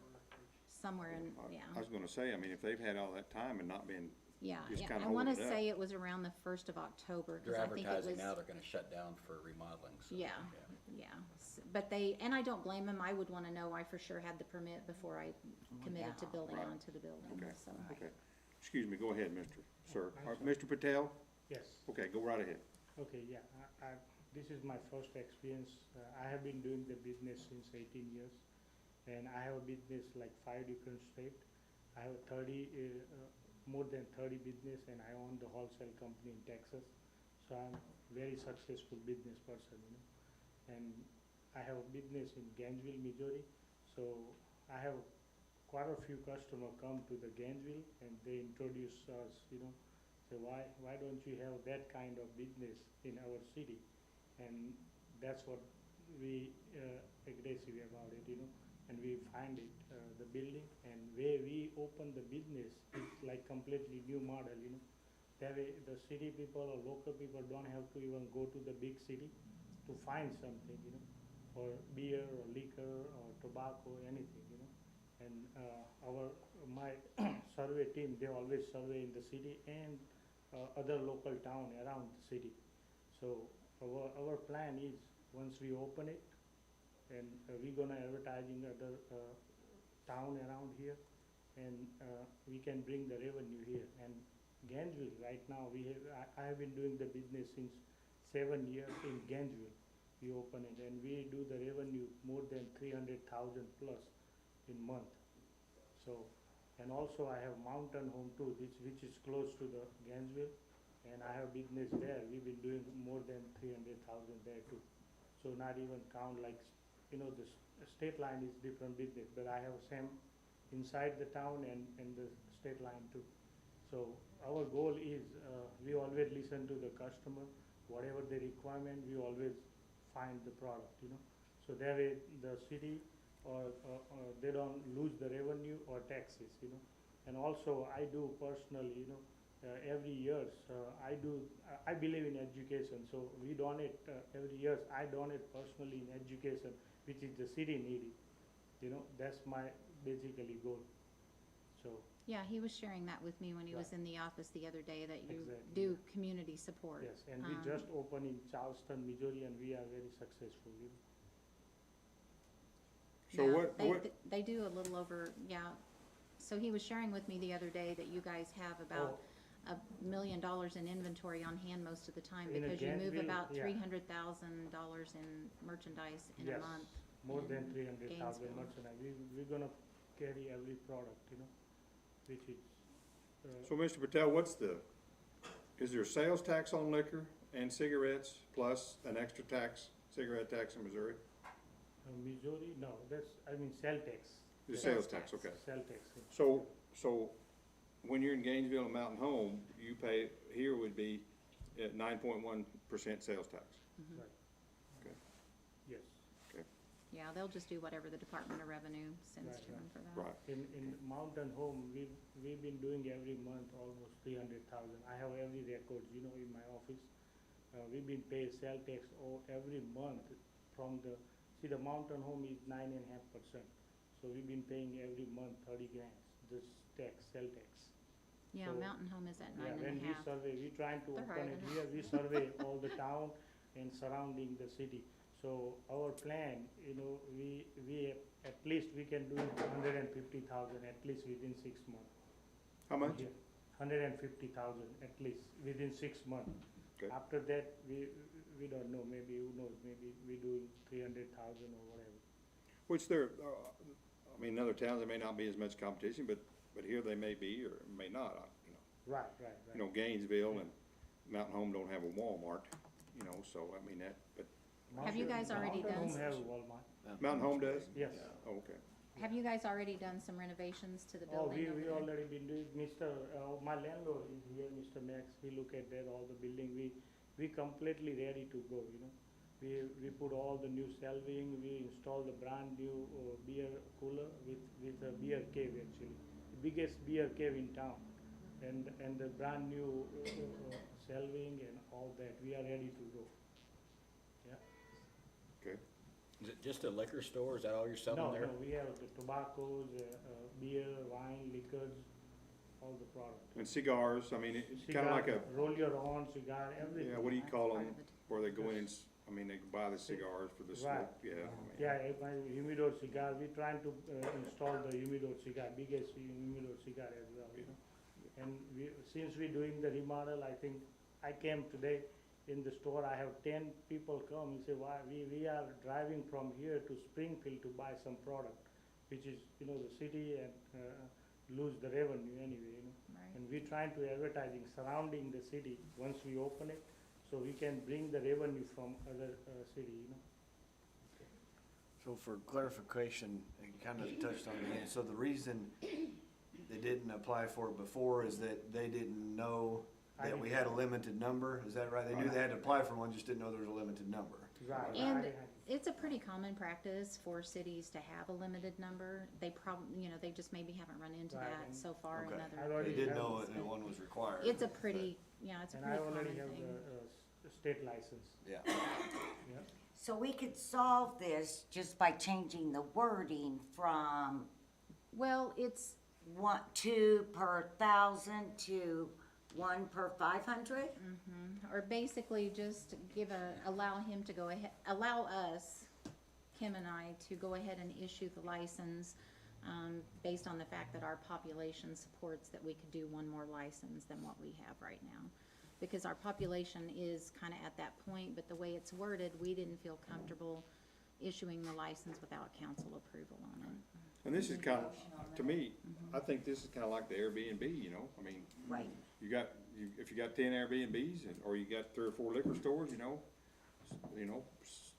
somewhere in, yeah. I was gonna say, I mean, if they've had all that time and not been, Yeah, just yeah, kinda I wanna holding it up. say it was around the 1st of October, They're cause I think it advertising was. now, they're gonna shut down for remodeling, so. Yeah, yeah, but and I don't blame them, I would wanna know I for sure had the permit before I committed to building Right. onto the building, okay, so. okay. Excuse me, go ahead, sir. I'm Mr. Patel? Yes, Okay, go right ahead. okay, yeah, this is my first experience. I have been doing the business since 18 years, and I have a business like 5 different states. I have 30, more than 30 business, and I own the wholesale company in Texas. So I'm very successful business person, you know. And I have a business in Gainesville, Missouri. So I have quite a few customers come to the Gainesville and they introduce us, you know, say why don't you have that kind of business in our city? And that's what we aggressive about it, you know. And we find it, the building, and where we open the business is like completely new model, you know. That way the city people or local people don't have to even go to the big city to find something, you know, or beer or liquor or tobacco, anything, you know. And my survey team, they always survey in the city and other local town around the city. So our plan is once we open it, and we're gonna advertising other town around here, and we can bring the revenue here. And Gainesville, right now, I have been doing the business since 7 years in Gainesville. We open it, and we do the revenue more than 300,000 plus in month. So, and also I have Mountain Home too, which is close to the Gainesville, and I have business there. We've been doing more than 300,000 there too. So not even count like, you know, the state line is different business, but I have same inside the town and the state line too. So our goal is, we always listen to the customer, whatever the requirement, we always find the product, you know. So that way the city or they don't lose the revenue or taxes, you know. And also I do personally, you know, every year I believe in education, so we donate every year. I donate personally in education, which is the city needed, you know. That's my basically goal. So Yeah, he was sharing that with me when he was Right. in the office the other day, that you Exactly. do community support. yes, and we just opened in Charleston, Missouri, and we are very successful, you know. So Yeah, what, they do a little over, yeah. So he was sharing with me the other day that you guys have about $1 million in inventory on hand most of the time, In a because you move Gainesville, about yeah. $300,000 in merchandise in a Yes, month. more in than 300,000 Gainesville. merchandise. We're gonna carry every product, you know, which is, so Mr. Patel, is there sales tax on liquor and cigarettes plus an extra tax, cigarette tax in Missouri? Missouri, no, sales tax. The Sales sales tax, tax. okay. Sales tax, yeah. So when you're in Gainesville and Mountain Home, you pay, here would be at 9.1% sales tax. Mhm. Right. Okay. Yes, Yeah, they'll just do whatever the Department of Revenue sends Right, to them for that. Right. in Mountain Home, we've been doing every month almost 300,000. I have every record, you know, in my office. We've been paying sales tax every month from the Mountain Home is 9.5%. So we've been paying every month 30 grand, this tax, sales tax. Yeah, So, Mountain Home is at Yeah, 9.5. when we survey, we trying to They're open right. it here, we survey all the town and surrounding the city. So our plan, you know, we at least we can do 150,000 at least within 6 months. How much? 150,000 at least within 6 months. Okay. After that, we don't know, maybe, who knows, maybe we do 300,000 or whatever. Which I mean, in other towns, there may not be as much competition, but here they may be or may not, you know. Right. You know, Gainesville and Mountain Home don't have a Walmart, you know, so I mean but Have you guys already Mountain done Home have Walmart, Mountain Home does? yes. Oh, okay. Have you guys already done some renovations to the Oh, building over we there? already been doing, my landlord is here, Mr. Max, he look at that, all the building, we completely ready to go, you know. We put all the new shelving, we installed the brand new beer cooler with a beer cave actually, the biggest beer cave in town. And the brand new shelving and all that, we are ready to go. Yeah. Okay. Is it just a liquor store? Is that all you're selling there? No, we have the tobaccos, beer, wine, liquors, all the products. And cigars, I mean, it's kinda like a, Roll your own cigar, everything. yeah, what do you call Part them, of it. where they go in and, I mean, they buy the cigars for the Right. smoke, yeah. I mean, Yeah, my humidor cigar, we trying to install the humidor cigar, biggest humidor cigar as well, you know. And since we're doing the remodel, I think, I came today in the store, I have 10 people come and say, why, we are driving from here to Springfield to buy some product, which is, you know, the city and lose the revenue anyway, you know. Right. And we're trying to advertising surrounding the city once we open it, so we can bring the revenue from other city, you know. So for clarification, you kind of touched on it again, so the reason they didn't apply for it before is that they didn't know that we had a limited number, is that right? They knew they had to apply for one, just didn't know there was a limited number. Right. And it's a pretty common practice for cities to have a limited number. They probably, they just maybe haven't run into Right, that and- so far in Okay. other. I They already didn't have- know that one was required. It's a pretty, it's a And I pretty already common have thing. the state license, Yeah, yeah. So we could solve this just by changing the wording from Well, it's, 2 per 1,000 to 1 per 500? or basically just allow him to go ahead, allow us, Kim and I, to go ahead and issue the license, based on the fact that our population supports that we could do one more license than what we have right now. Because our population is kinda at that point, but the way it's worded, we didn't feel comfortable issuing the license without council approval on it. And this is kind of, to me, I think this is kind of like the Airbnb, you know, I mean, Right. if you got 10 Airbnbs or you got 3 or 4 liquor stores,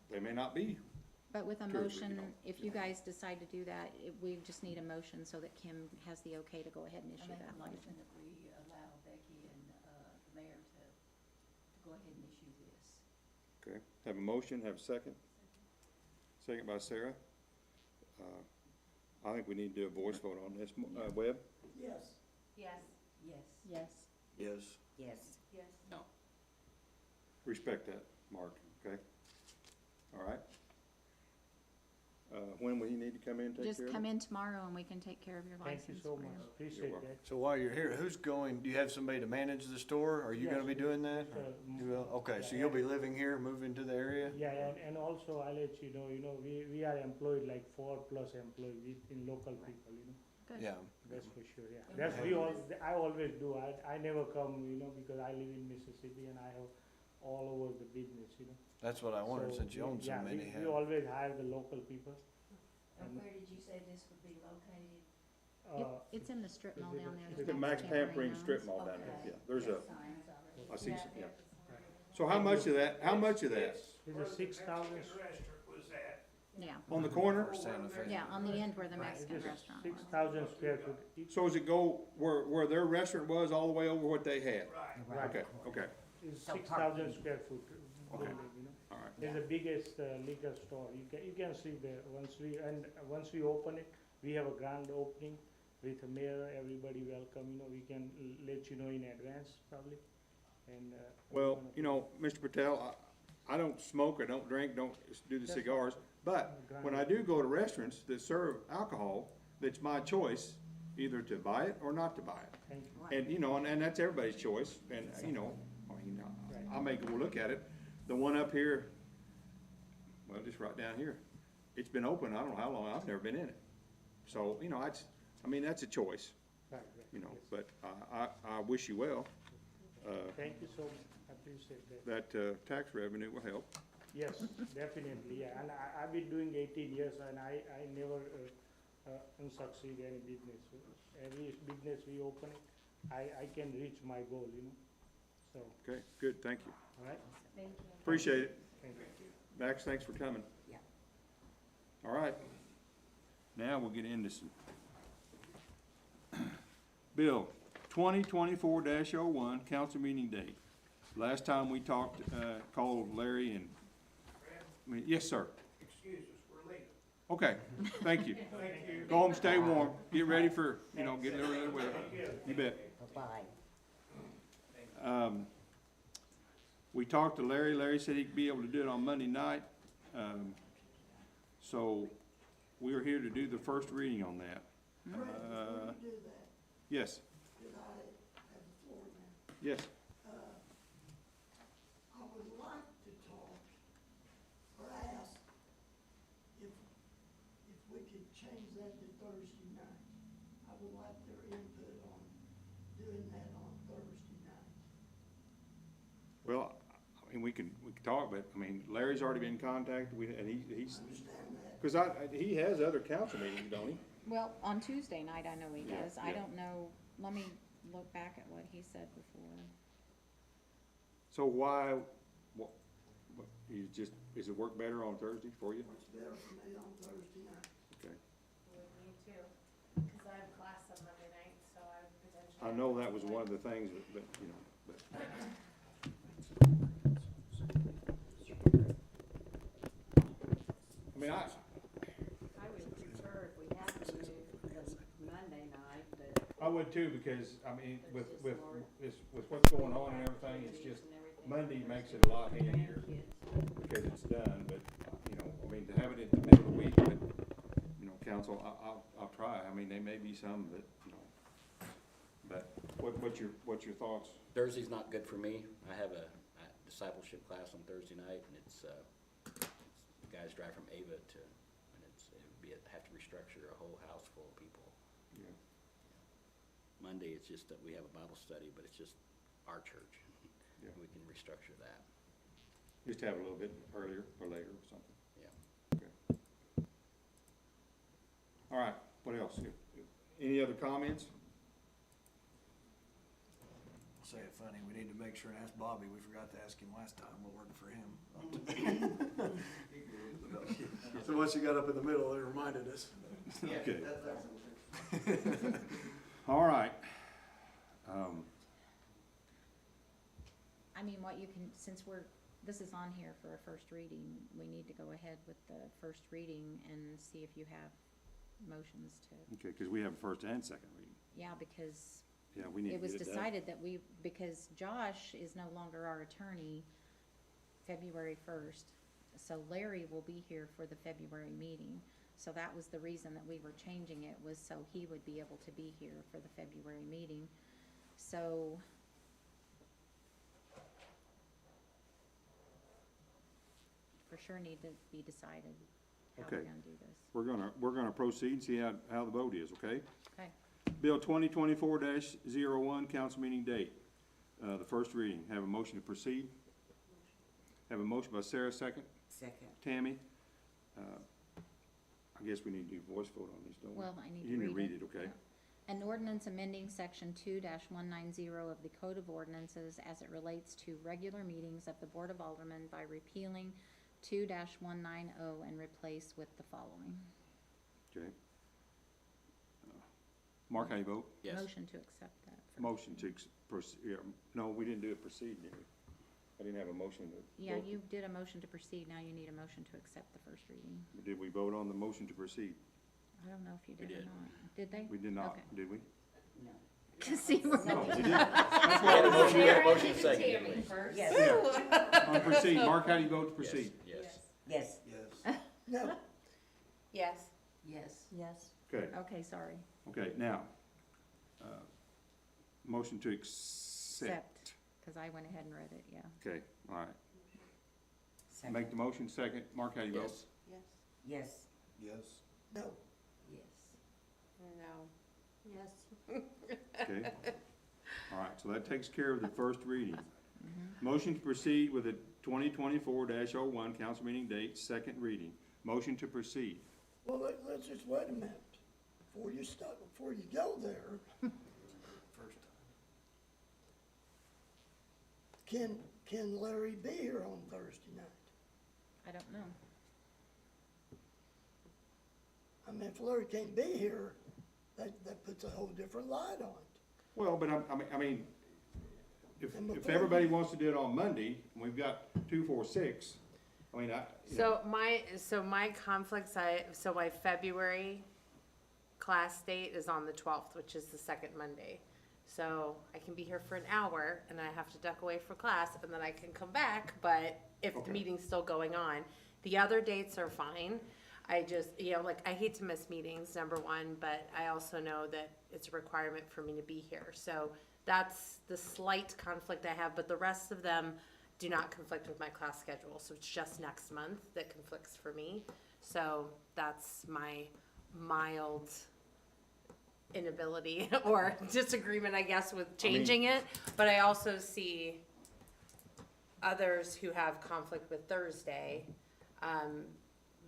they may not be. But with a True, motion, you know. if you guys decide to do that, we just need a motion so that Kim has the okay to go ahead and I issue make that a license. motion that we allow Becky and, the mayor to go ahead and issue this. Okay, have a motion, have a second. Second by Sarah. I think we need to do a voice vote on this. Webb? Yes. Yes. Yes. Yes. yes. Yes. Yes. No. Respect that, Mark, okay? All right. When will you need to come in and take care of it? Just come in tomorrow and we can take care of your Thank license you so for much, you. appreciate welcome. that. So while you're here, who's going, do you have somebody to manage the store? Are you Yes. gonna be doing that? You will, okay, so you'll be living here, moving to the area? Yeah, and also I'll let you know, we are employed like 4+ employees in local people, Good. Yeah, that's for sure, yeah. That's I always do, I never come, because I live in Mississippi and I have all over the business, that's what I wondered, So, since you own so yeah, many. we always hire the local people. And where did you say this would be located? It's in the strip mall down there. It's the Max Pampering strip mall down there, yeah, there's a, Signs already. I see, some, yeah. So how much of that, It's a 6,000, Yeah, on the corner? Or Santa Fe. yeah, on the end where the it Mexican is restaurant was. 6,000 square foot. So does it go where their restaurant was all the way over what they had? Right. Okay, okay, It's So 6,000 square foot Okay. building, all right. It's the biggest liquor store. You can see there, once we open it, we have a grand opening with the mayor, everybody welcome, we can let you know in advance probably. And, Well, Mr. Patel, I don't smoke, I don't drink, don't do the That's cigars, but when I do go to restaurants that serve alcohol, it's my choice either to buy it or not to buy it. thank you. And that's everybody's choice, and, I may go look at it. The one up here, well, just right down here, it's been open, I don't know how long, I've never been in it. So, that's a choice, Right, yes. but I wish you well. Thank you so much, I appreciate that. That tax revenue will help. Yes, definitely, yeah, and I've been doing 18 years and I never succeed any business. Every business we open it, I can reach my goal, so, Okay, good, thank you. all right, Thank you. Appreciate it. thank you. Max, thanks for coming. Yeah. All right. Now we'll get into some. Bill, 2024-01, council meeting date. Last time we talked, called Larry and, yes, sir. Excuse us, we're late. Okay, thank you. Go home, stay warm, get ready for, get a little bit of weather. You bet. Bye-bye. We talked to Larry. Larry said he'd be able to do it on Monday night. So we are here to do the first reading on that. Yes. Yes. I would like to talk or ask if we could change that to Thursday night. I would like their input on doing that on Thursday night. Well, we can talk, but Larry's already been contacted. He's Understand that? because he has other council meetings, don't he? Well, on Tuesday night, I know he Yeah, does. I yeah. don't know, let me look back at what he said before. So why what, you just, does it work better on Thursday for you? It's better for me on Thursday night. Okay. Me too, because I have class on Monday night, so I would potentially. I know that was one of the things, but, you know, but. I mean, I would prefer if we have to do Monday night, but. I would too, because, I mean, with what's going on and everything, it's just, Monday makes it a lot handier because it's done, but, you know, I mean, to have it at the middle of the week, but, you know, council, I'll try. I mean, there may be some that, you know, but what's your thoughts? Thursday's not good for me. I have a discipleship class on Thursday night, and it's guys drive from Ava to, and it would be, have to restructure a whole house full of people. Yeah. Monday, it's just that we have a Bible study, but it's just our church. Yeah. We can restructure that. Just have a little bit earlier or later or something. Yeah. Okay. All right, what else? Any other comments? I'll say it funny, we need to make sure and ask Bobby, we forgot to ask him last time what worked for him. So once you got up in the middle, it reminded us. Okay. All right. I mean, what you can, since this is on here for a first reading, we need to go ahead with the first reading and see if you have motions to, Okay, because we have first and second reading. yeah, because Yeah, we need to it was get it done. decided that because Josh is no longer our attorney February 1st, so Larry will be here for the February meeting. So that was the reason that we were changing it, was so he would be able to be here for the February meeting. So for sure need to be decided how we're Okay. gonna do this. We're gonna proceed and see how the vote is, okay? Okay. Bill 2024-01, council meeting date. The first reading. Have a motion to proceed? Have a motion by Sarah, second. Second. Tammy? I guess we need to do voice vote on this, don't we? Well, I need to You need to read read it, okay? Yeah. An ordinance amending section 2-190 of the Code of Ordinances as it relates to regular meetings of the Board of Aldermen by repealing 2-190 and replace with the following. Okay. Mark, how you vote? Yes. Motion to accept that. first. Motion to, no, we didn't do it proceed, did we? I didn't have a motion to. Yeah, vote. you did a motion to proceed, now you need a motion to accept the first reading. Did we vote on the motion to proceed? I don't know if you We did or did. not. Did they? We did not, Okay. did we? See, we're No, not- we didn't. We had a motion, we had a motion second. didn't we? Yeah. On proceed, Mark, how do you vote to proceed? Yes. Yes. Yes. No, Yes. Yes. Yes. Okay, Okay, sorry. okay, now, motion to accept. Cause I went ahead and read it, yeah. Okay, all right. Make the motion, second. Mark, how do you vote? Yes. Yes. Yes. no, Yes. No. Yes. Okay. All right, so that takes care of the first reading. Mm-hmm. Motion to proceed with the 2024-01 council meeting date, second reading. Motion to proceed. well, let's just wait a minute, before you go there, First time. can Larry be here on Thursday night? I don't know. I mean, if Larry can't be here, that puts a whole different light on it. Well, but I mean, if And if before everybody you- wants to do it on Monday, and we've got 2, 4, 6, I mean, So my conflicts, so my February class date is on the 12th, which is the second Monday. So I can be here for an hour and I have to duck away for class and then I can come back, but if the Okay. meeting's still going on, the other dates are fine. I just, like, I hate to miss meetings, number one, but I also know that it's a requirement for me to be here. So that's the slight conflict I have, but the rest of them do not conflict with my class schedule. So it's just next month that conflicts for me. So that's my mild inability or disagreement, I guess, with changing it. But I also see others who have conflict with Thursday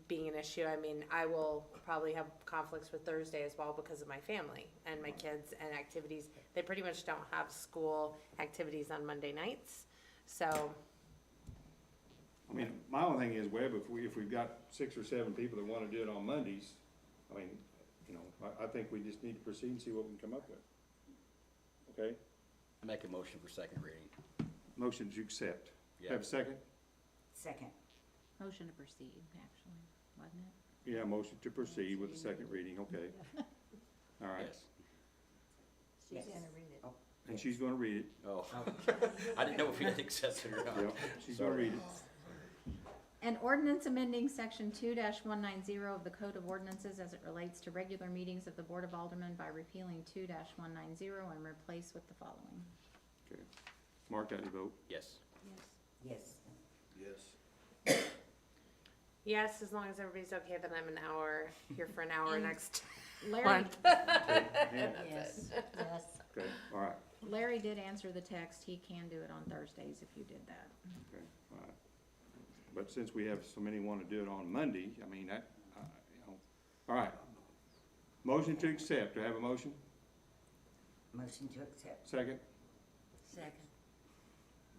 being an issue. I mean, I will probably have conflicts with Thursday as well because of my family and my kids and activities. They pretty much don't have school activities on Monday nights. So I mean, my only thing is, Webb, if we've got 6 or 7 people that wanna do it on Mondays, I mean, you know, I think we just need to proceed and see what we can come up with. Okay? I make a motion for second reading. Motion to accept. Yeah. Have a second? Second. Motion to proceed, actually, wasn't it? Yeah, motion to proceed with the second reading, okay. All right, Yes. She's gonna read it. and she's gonna read it. Oh, I didn't know if you had accepted it or not. Yep, she's gonna read it. An ordinance amending section 2-190 of the Code of Ordinances as it relates to regular meetings of the Board of Aldermen by repealing 2-190 and replace with the following. Okay. Mark, how do you vote? Yes. Yes. Yes. Yes, as long as everybody's okay, then I'm an hour, here for an hour And next Larry, month. Okay, yeah, Yes, yes. okay, all right, Larry did answer the text. He can do it on Thursdays if you did that. okay, all right. But since we have so many want to do it on Monday, I mean, that, you know, all right. Motion to accept, do I have a motion? Motion to accept. Second? Second.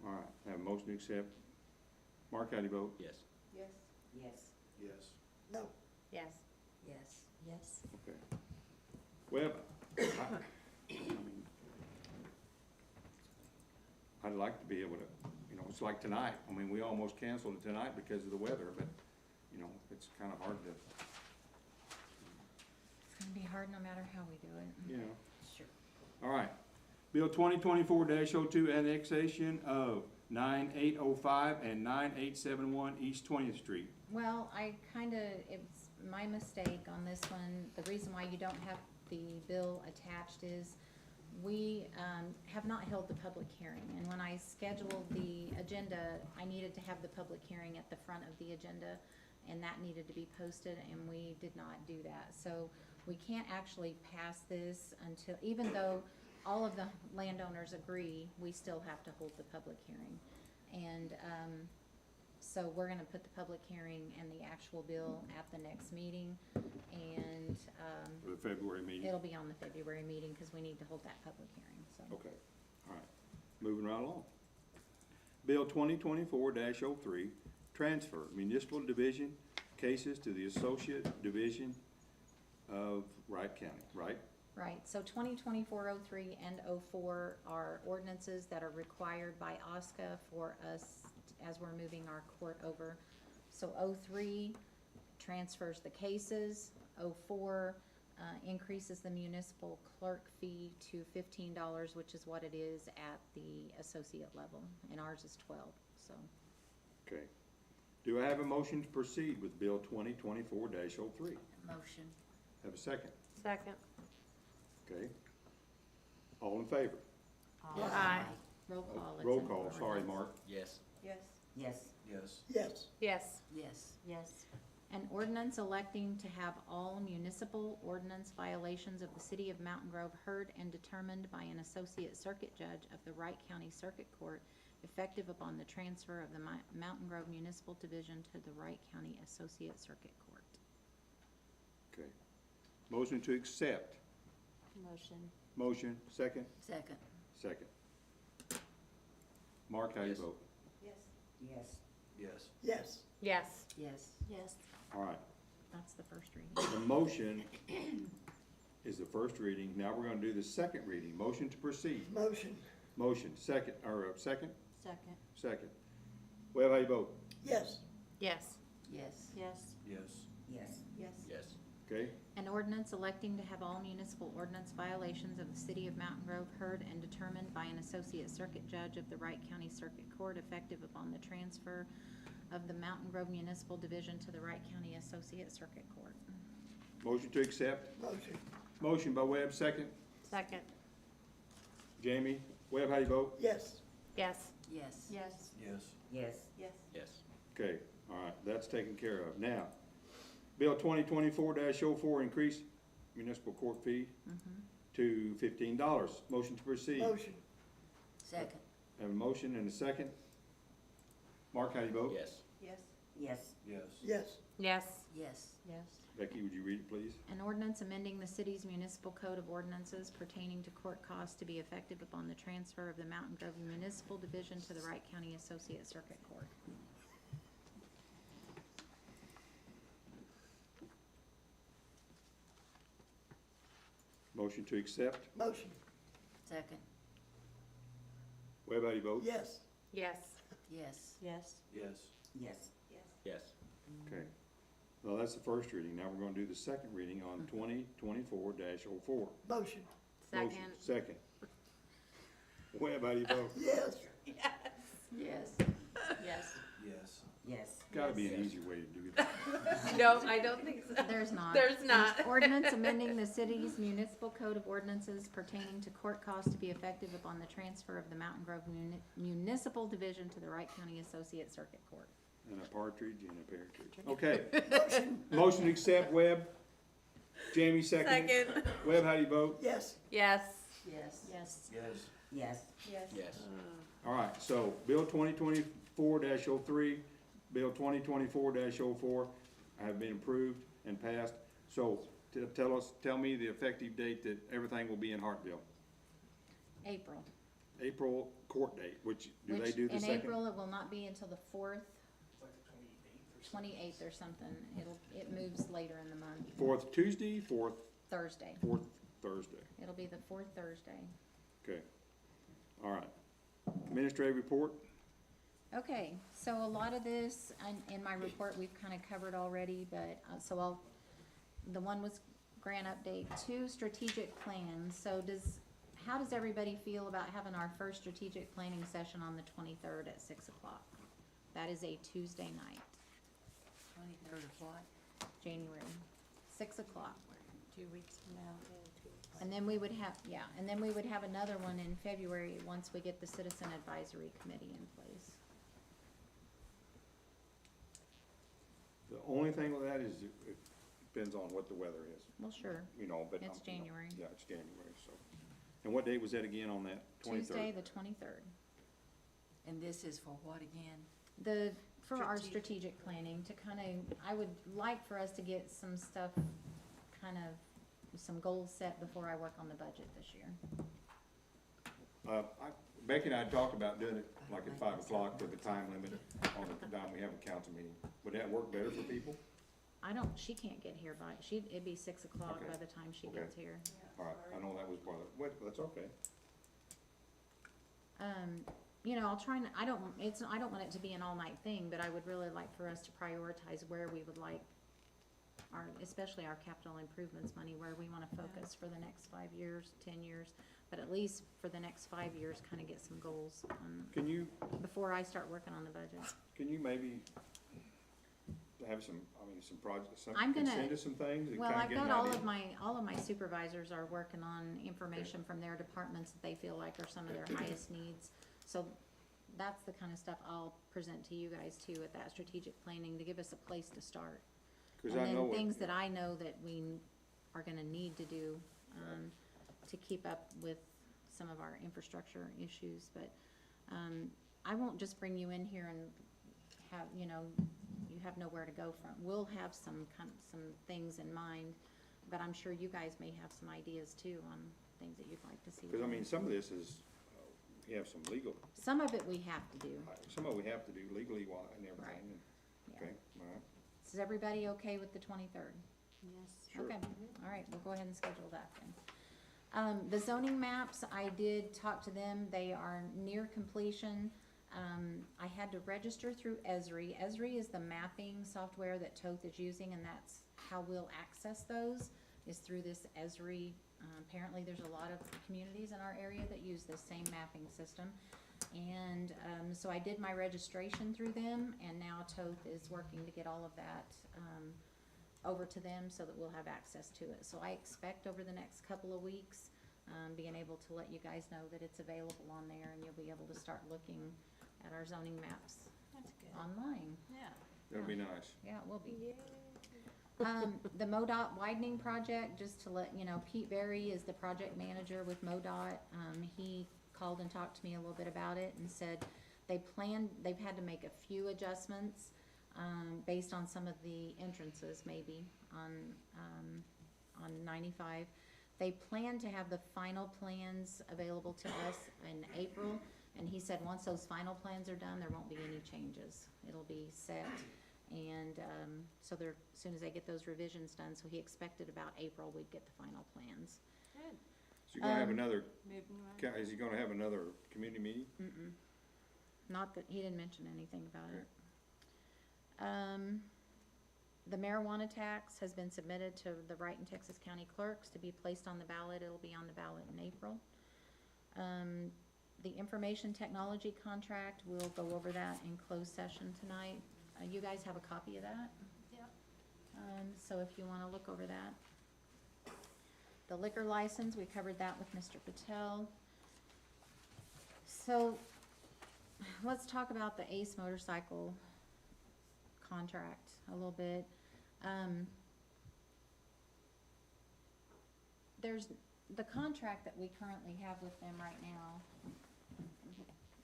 All right, I have a motion to accept. Mark, how do you vote? Yes. Yes. Yes. Yes. No, Yes. Yes. Yes. Okay. Well, mean, I'd like to be able to, you know, it's like tonight. I mean, we almost canceled it tonight because of the weather, but, you know, it's kind of hard to, It's gonna be hard no matter how we do it. you know. Sure. All right. Bill 2024-02, annexation of 9805 and 9871 East 20th Street. Well, it's my mistake on this one. The reason why you don't have the bill attached is we, have not held the public hearing. And when I scheduled the agenda, I needed to have the public hearing at the front of the agenda, and that needed to be posted, and we did not do that. So we can't actually pass this until, even though all of the landowners agree, we still have to hold the public hearing. And, so we're gonna put the public hearing and the actual bill at the next meeting, and, For the February meeting. it'll be on the February meeting, cause we need to hold that public hearing, so. Okay, all right. Moving right along. Bill 2024-03, transfer municipal division cases to the Associate Division of Wright County, right? Right, so 2024-03 and 04 are ordinances that are required by OSCA for us as we're moving our court over. So 03 transfers the cases, 04 increases the municipal clerk fee to $15, which is what it is at the associate level, and ours is 12, so. Okay. Do I have a motion to proceed with Bill 2024-03? Motion. Have a second? Second. Okay. All in favor? Aye. Roll call. it's Roll an call, sorry, ordinance. Mark. Yes. Yes. Yes. Yes. yes, Yes. Yes. Yes. An ordinance electing to have all municipal ordinance violations of the city of Mountain Grove heard and determined by an associate circuit judge of the Wright County Circuit Court, effective upon the transfer of the Mountain Grove Municipal Division to the Wright County Associate Circuit Court. Okay. Motion to accept. Motion. Motion, second? Second. Second. Mark, how you Yes. vote? Yes. Yes. Yes. yes, Yes. Yes. Yes. All right. That's the first reading. The motion is the first reading. Now we're gonna do the second reading. Motion to proceed. motion, Motion, second, or second? Second. Second. Well, how you vote? yes, Yes. Yes. Yes. Yes. Yes. Yes. Yes. Okay? An ordinance electing to have all municipal ordinance violations of the city of Mountain Grove heard and determined by an associate circuit judge of the Wright County Circuit Court, effective upon the transfer of the Mountain Grove Municipal Division to the Wright County Associate Circuit Court. Motion to accept. motion, Motion by Webb, second. Second. Jamie, Webb, how you vote? yes, Yes. Yes. Yes. Yes. Yes. Yes. Yes. Okay, all right, that's taken care of. Now, Bill 2024-04, increase municipal court fee to $15. Motion to proceed. motion, Second. Have a motion and a second. Mark, how do you vote? Yes. Yes. Yes. Yes. yes, Yes. Yes. Yes. Becky, would you read it, please? An ordinance amending the city's municipal code of ordinances pertaining to court costs to be effective upon the transfer of the Mountain Grove Municipal Division to the Wright County Associate Circuit Court. Motion to accept. Motion, Second, Webb, how do you vote? yes. Yes. yes. Yes. Yes. Yes. Yes. Okay. Well, that's the first reading. Now we're gonna do the second reading on 2024-04. Motion, Second. Second. Webb, how do you vote? yes. Yes. Yes. Yes. Yes. Gotta be an easy way to do that. No, I don't think so. There's not. There's not. An ordinance amending the city's municipal code of ordinances pertaining to court costs to be effective upon the transfer of the Mountain Grove Municipal Division to the Wright County Associate Circuit Court. And a partridge and a partridge. Okay. Motion to accept, Webb. Jamie, second. Second. Webb, how do you vote? Yes. Yes. Yes. Yes. Yes. Yes. Yes. Yes. All right, so Bill 2024-03, Bill 2024-04 have been approved and passed. So tell me the effective date that everything will be in Hartville. April. April court date, which, do they Which, do the in second? April, it will not be until the fourth, It's like the 28th 28th or something. or something. It moves later in the month. Fourth Tuesday, fourth Thursday. Thursday. It'll be the fourth Thursday. Okay. All right. Administrative report? Okay, so a lot of this, in my report, we've kind of covered already, but, the one was grant update, 2 strategic plans. So how does everybody feel about having our first strategic planning session on the 23rd at 6 o'clock? That is a Tuesday night, 23rd of what? January, 6 o'clock. 2 weeks from now? And then we would have another one in February, once we get the Citizen Advisory Committee in place. The only thing with that is it depends on what the weather is, Well, sure, you know, but. it's January. Yeah, it's January, so. And what date was that again on that? 23rd? Tuesday, the 23rd. And this is for what again? For our Strategic. strategic planning, to kind of, I would like for us to get some stuff, kind of, some goals set before I work on the budget this year. Becky and I talked about doing it like at 5 o'clock with the time limit on the time we have a council meeting. Would that work better for people? She can't get here it'd be 6 o'clock Okay. by the time she Okay. gets here. All right, I know that was part of, that's okay. You know, I'll try and, I don't want it to be an all-night thing, but I would really like for us to prioritize where we would like especially our capital improvements money, where we wanna focus for the next 5 years, 10 years, but at least for the next 5 years, kinda get some goals, Can you before I start working on the budget. maybe have some projects, I'm gonna- send us some things and Well, kinda I've get an got idea? all of my supervisors are working on information from their departments that they feel like are some of their highest needs. So that's the kind of stuff I'll present to you guys too at that strategic planning, to give us a place to start. 'Cause And I know then what- things that I know that we are gonna need to do, to keep up with some of our infrastructure issues, but, I won't just bring you in here and have, you have nowhere to go from. We'll have some things in mind, but I'm sure you guys may have some ideas too on things that you'd like to see. Cause I mean, some of this is, we have some legal, Some of it we have to do. some of it we have to do legally and everything. Right. and- Yeah. Okay, all right, Is everybody okay with the 23rd? Yes. sure. Okay, all right, we'll go ahead and schedule that then. The zoning maps, I did talk to them, they are near completion. I had to register through Esri. Esri is the mapping software that Toth is using, and that's how we'll access those, is through this Esri. Apparently, there's a lot of communities in our area that use this same mapping system. And, so I did my registration through them, and now Toth is working to get all of that, over to them so that we'll have access to it. So I expect over the next couple of weeks, being able to let you guys know that it's available on there, and you'll be able to start looking at our zoning maps That's good. online. Yeah. That'll be nice. Yeah, it will be. The MoDOT widening project, just to let you know, Pete Berry is the project manager with MoDOT. He called and talked to me a little bit about it and said they've had to make a few adjustments, based on some of the entrances maybe on 95. They plan to have the final plans available to us in April, and he said once those final plans are done, there won't be any changes. It'll be set. And, so as soon as they get those revisions done, so he expected about April we'd get the final plans. Is he gonna have Um, another, Moving right. is he gonna have another community meeting? Mm-mm. Not that, he didn't mention anything about Okay. it. The marijuana tax has been submitted to the Wright Texas County clerks to be placed on the ballot. It'll be on the ballot in April. The information technology contract, we'll go over that in closed session tonight. You guys have a copy of that? Yep. So if you wanna look over that. The liquor license, we covered that with Mr. Patel. So, let's talk about the Ace Motorcycle contract a little bit. There's, the contract that we currently have with them right now,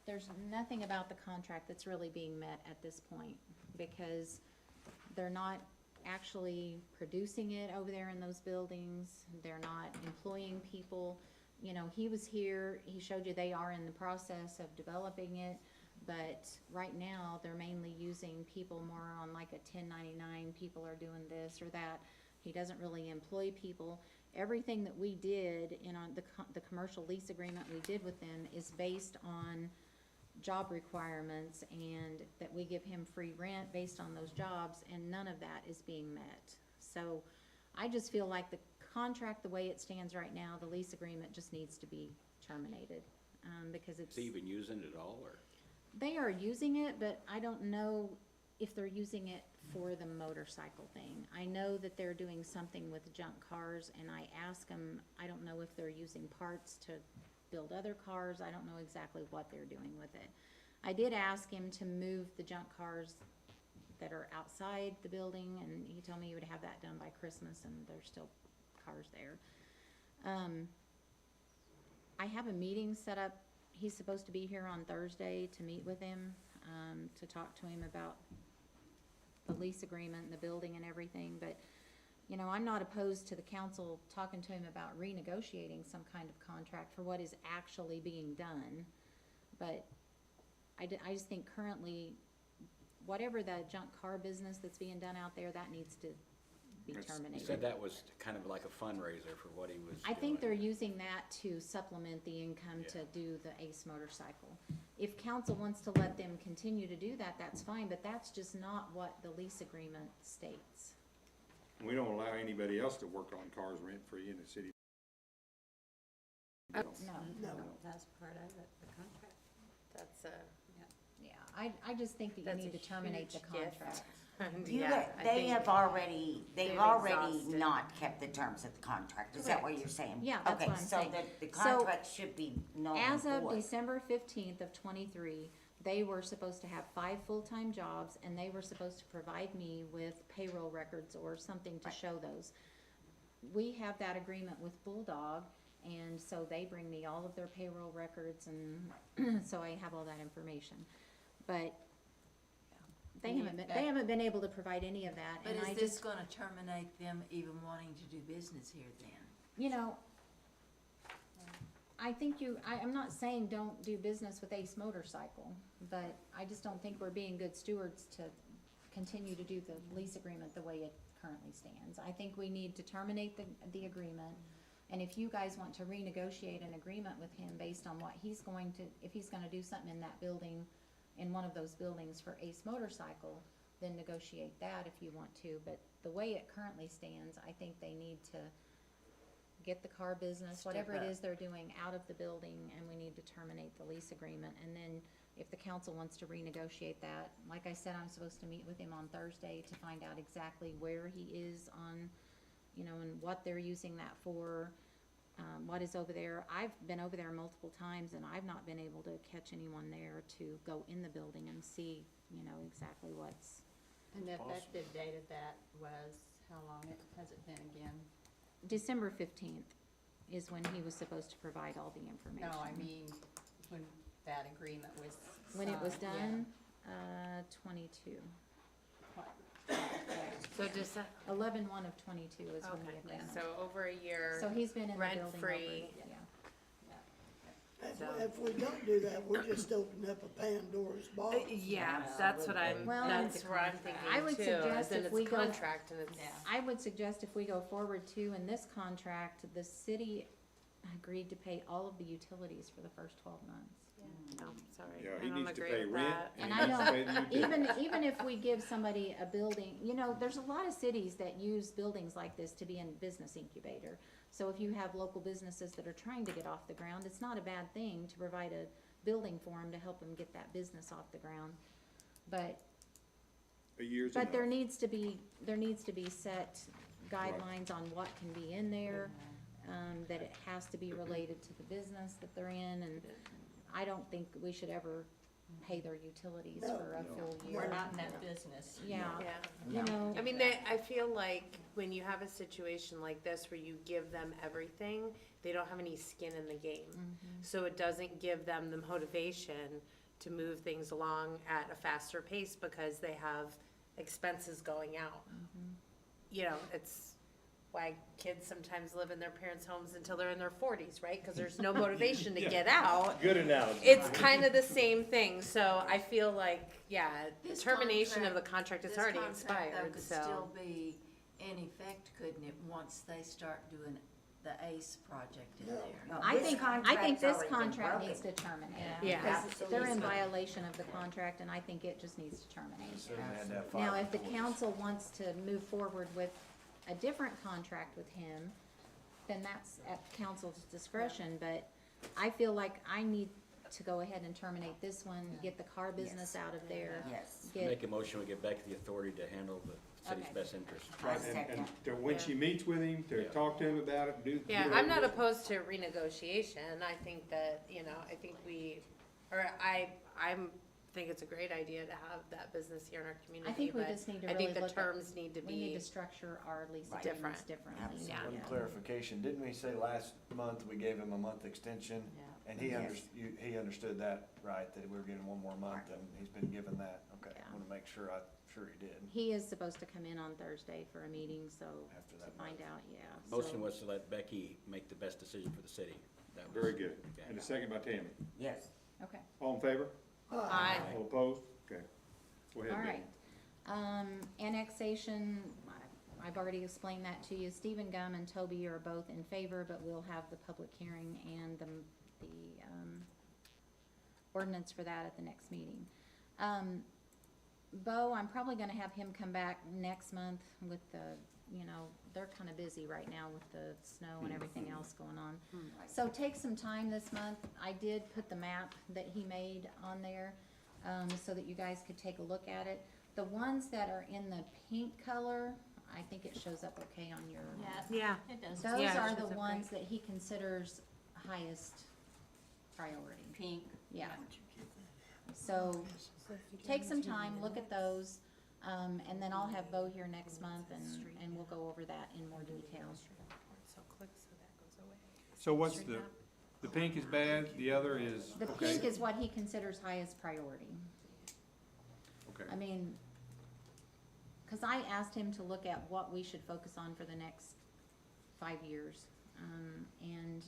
there's nothing about the contract that's really being met at this point, because they're not actually producing it over there in those buildings, they're not employing people. You know, he was here, he showed you they are in the process of developing it, but right now, they're mainly using people more on like a 1099, people are doing this or that. He doesn't really employ people. Everything that we did in on the commercial lease agreement we did with them is based on job requirements, and that we give him free rent based on those jobs, and none of that is being met. So I just feel like the contract, the way it stands right now, the lease agreement just needs to be terminated, because it's. Is he even using it at all, or? They are using it, but I don't know if they're using it for the motorcycle thing. I know that they're doing something with junk cars, and I asked them, I don't know if they're using parts to build other cars, I don't know exactly what they're doing with it. I did ask him to move the junk cars that are outside the building, and he told me he would have that done by Christmas, and there's still cars there. I have a meeting set up. He's supposed to be here on Thursday to meet with him, to talk to him about the lease agreement and the building and everything, but, you know, I'm not opposed to the council talking to him about renegotiating some kind of contract for what is actually being done. But I just think currently, whatever the junk car business that's being done out there, that needs to be That's- terminated. He said that was kind of like a fundraiser for what he was I think they're doing. using that to supplement the income to Yeah. do the Ace Motorcycle. If council wants to let them continue to do that, that's fine, but that's just not what the lease agreement states. We don't allow anybody else to work on cars rent-free in the city. No, No. That's part of it, the contract. That's yeah, I just think that you That's need a to terminate the huge gift. contract. You, Yeah, I they think have already, they've they've already exhausted. not kept the terms of the contract, is that what you're saying? Yeah, that's what I'm saying. Okay, so the So, contract should be null and As of void. December 15th of 23, they were supposed to have 5 full-time jobs, and they were supposed to provide me with payroll records or something to Right. show those. We have that agreement with Bulldog, and so they bring me all of their payroll records, and so I have all that information. But they haven't been able to provide any of that, But and I is this just, gonna terminate them even wanting to do business here then? you know, I think I'm not saying don't do business with Ace Motorcycle, but I just don't think we're being good stewards to continue to do the lease agreement the way it currently stands. I think we need to terminate the agreement, and if you guys want to renegotiate an agreement with him based on what he's going to, if he's gonna do something in that building, in one of those buildings for Ace Motorcycle, then negotiate that if you want to, but the way it currently stands, I think they need to get the car business, Step whatever it up. is they're doing out of the building, and we need to terminate the lease agreement. And then if the council wants to renegotiate that, like I said, I'm supposed to meet with him on Thursday to find out exactly where he is on, you know, and what they're using that for, what is over there. I've been over there multiple times, and I've not been able to catch anyone there to go in the building and see, you know, exactly what's. And the effective date of that was, how long has it been again? December 15th is when he was supposed to provide all the information. No, I mean, when that agreement was When it was signed, yeah. done, 22. What- So just, 11/1 of 22 is when the okay, agreement. so over a year. So he's been in the building over, rent-free. yeah. If we don't do that, we're just opening up a Pandora's box. Yeah, that's what I'm, Well, that's where I'm thinking I would too, suggest is in if we its go- contract and it's. Yeah. I would suggest if we go forward too in this contract, the city agreed to pay all of the utilities for the first 12 months. No, sorry, Yeah, I he don't needs to agree pay with rent that. and And he I needs to know, pay the utilities. even if we give somebody a building, you know, there's a lot of cities that use buildings like this to be a business incubator. So if you have local businesses that are trying to get off the ground, it's not a bad thing to provide a building for them to help them get that business off the ground. But A year's But there enough. needs to be set guidelines on what can be in there, that it has to be related to the business that they're in, and I don't think we should ever pay their utilities for a full year. We're not in that business. Yeah, Yeah. you know, I mean, I feel like when you have a situation like this where you give them everything, they don't have any skin in the game. So it doesn't give them the motivation to move things along at a faster pace because they have expenses going out. You know, it's why kids sometimes live in their parents' homes until they're in their 40s, right? Because there's no motivation to get out. Good analogy. It's kind of the same thing, so I feel like, yeah, This termination of the contract- contract has This already contract, though, expired, could so. still be in effect, couldn't it, once they start doing the ACE project in there? I think this contract needs to terminate. Yeah. Because they're in violation of the contract, and I think it just needs to terminate. Certainly had to have Now, five if the employees. council wants to move forward with a different contract with him, then that's at council's discretion, but I feel like I need to go ahead and terminate this one, get the car business out of there. Yes. Make a motion, we give Becky the authority to handle the city's Okay. best interest. Right, and to, when she meets with him, to Yeah. talk to him about it, do. Yeah, do I'm not all opposed to renegotiation, I think that, you know, I think think it's a great idea to have that business here in our I community, think we but just need to I really think the look at, terms need to we need be, to structure our lease Right. agreements Different. differently. Yeah. One clarification, didn't we say last month we gave him a month extension? Yeah. And he Yes. he understood that, right, that we were getting one more month, and he's been given that, okay, Yeah. I wanna make sure, sure he did, He is supposed to come in on Thursday for a meeting, so, after to that find month. out, yeah. Motion So- was to let Becky make the best decision for the city. That was- Very good. Okay. And a second by Tammy. Yes. Okay. All in favor? Aye. All opposed? Okay. Go ahead, All Becky. right. Annexation, I've already explained that to you. Stephen Gum and Toby are both in favor, but we'll have the public hearing and the ordinance for that at the next meeting. Bo, I'm probably gonna have him come back next month with the, you know, they're kinda busy right now with the snow and everything else going on. So take some time this month. I did put the map that he made on there, so that you guys could take a look at it. The ones that are in the pink color, I think it shows up okay on your. yeah, It does. Those Yeah, it are shows the up ones that he considers highest priority. Pink. Yeah. So take some time, look at those, and then I'll have Bo here next month and we'll go over that in more detail. so click so that goes away. So what's the pink is bad, the other is The okay? pink is what he considers highest priority. Okay. I mean, cause I asked him to look at what we should focus on for the next 5 years. And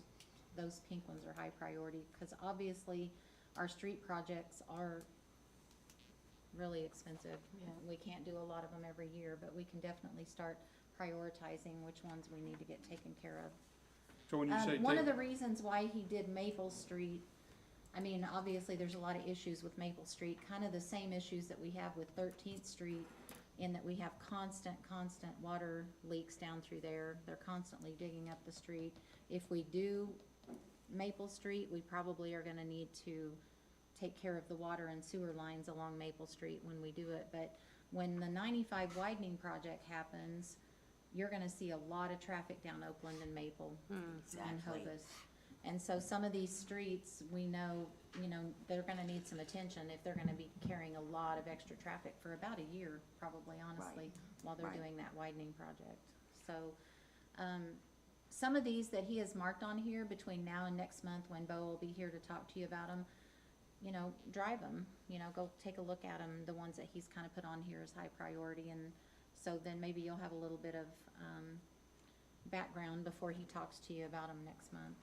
those pink ones are high priority, cause obviously our street projects are really expensive. Yeah. We can't do a lot of them every year, but we can definitely start prioritizing which ones we need to get taken care of. So when you say One of take, the reasons why he did Maple Street, I mean, obviously, there's a lot of issues with Maple Street, kind of the same issues that we have with 13th Street, in that we have constant water leaks down through there. They're constantly digging up the street. If we do Maple Street, we probably are gonna need to take care of the water and sewer lines along Maple Street when we do it. But when the 95 widening project happens, you're gonna see a lot of traffic down Oakland and Maple and Exactly. Hovis. And so some of these streets, we know, you know, they're gonna need some attention if they're gonna be carrying a lot of extra traffic for about a year, probably, honestly, while they're Right. doing that widening project. So, some of these that he has marked on here between now and next month, when Bo will be here to talk to you about them, you know, drive them, you know, go take a look at them, the ones that he's kinda put on here as high priority, and so then maybe you'll have a little bit of, background before he talks to you about them next month.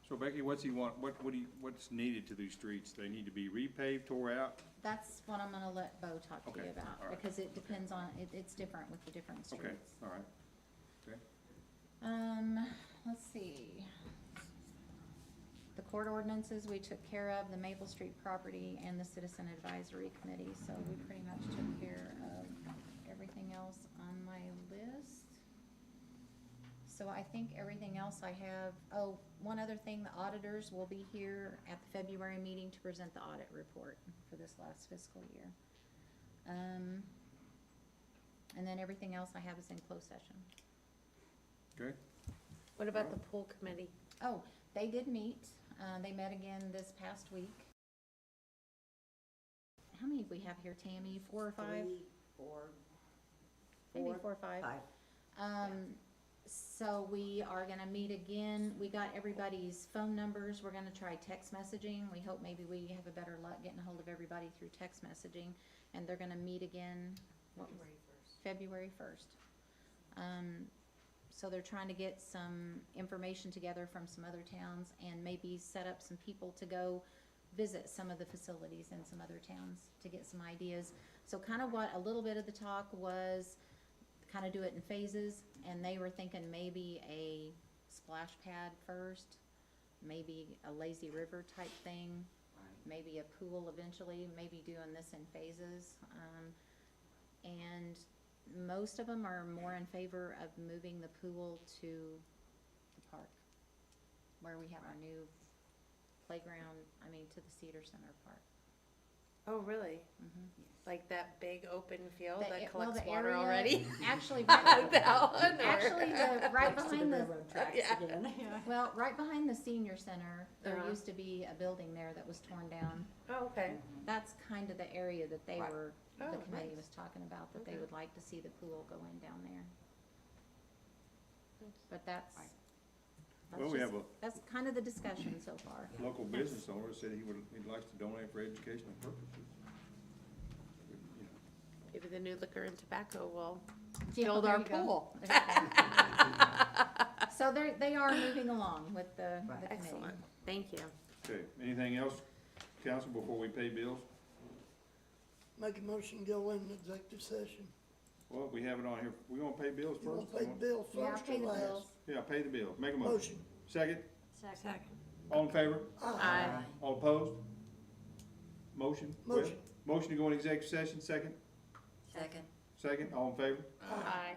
so Becky, what's he want, what's needed to these streets? They need to be repaved, tore out? That's what I'm gonna let Bo talk to you Okay, about, all right. because it depends on, it's different with the different Okay, streets. all right. Okay. Let's see. The court ordinances, we took care of, the Maple Street property and the Citizen Advisory Committee, so we pretty much took care of everything else on my list. So I think everything else I have, oh, one other thing, the auditors will be here at the February meeting to present the audit report for this last fiscal year. And then everything else I have is in closed session. Okay, What about the pool committee? Oh, they did meet, they met again this past week. How many do we have here, Tammy, 4 or 5? 3, 4, Maybe 4 or 5. 5. So we are gonna meet again, we got everybody's phone numbers, we're gonna try text messaging, we hope maybe we have a better luck getting a hold of everybody through text messaging, and they're gonna meet again, February 1st. So they're trying to get some information together from some other towns, and maybe set up some people to go visit some of the facilities in some other towns to get some ideas. So kind of what a little bit of the talk was, kind of do it in phases, and they were thinking maybe a splash pad first, maybe a lazy river type thing, maybe a pool eventually, maybe doing this in phases. And most of them are more in favor of moving the pool to the park, where we have our new playground, to the Cedar Center Park. Oh, really? Mhm. Like that big open field The- that well, collects the water area- already? Actually, That right, one, or- actually, right Next to behind the, railroad tracks Yeah. again. well, right behind the senior center, there Uh-huh. used to be a building there that was torn down. Oh, okay. That's kind of the area that they Right. were, the Oh, committee nice. was talking about, that they Okay. would like to see the pool go in down there. Nice. But that's well, we just- have a that's kind of the discussion so far. local business owner said he'd likes to donate for educational purposes. You know, Maybe the new liquor and tobacco will Yeah, build there our you go. pool. So they are moving along with the committee. Excellent. Thank you. Okay, anything else, council, before we pay bills? Make a motion, go in executive session. Well, we have it on here, we gonna pay bills You first? wanna pay the bill Yeah, I'll first pay or the last? bills. Yeah, pay the bill, make a motion. Motion. Second, Second. all in favor, Aye. all opposed? Motion? Motion. Motion to go in executive session, second, Second. second, all in favor? Aye.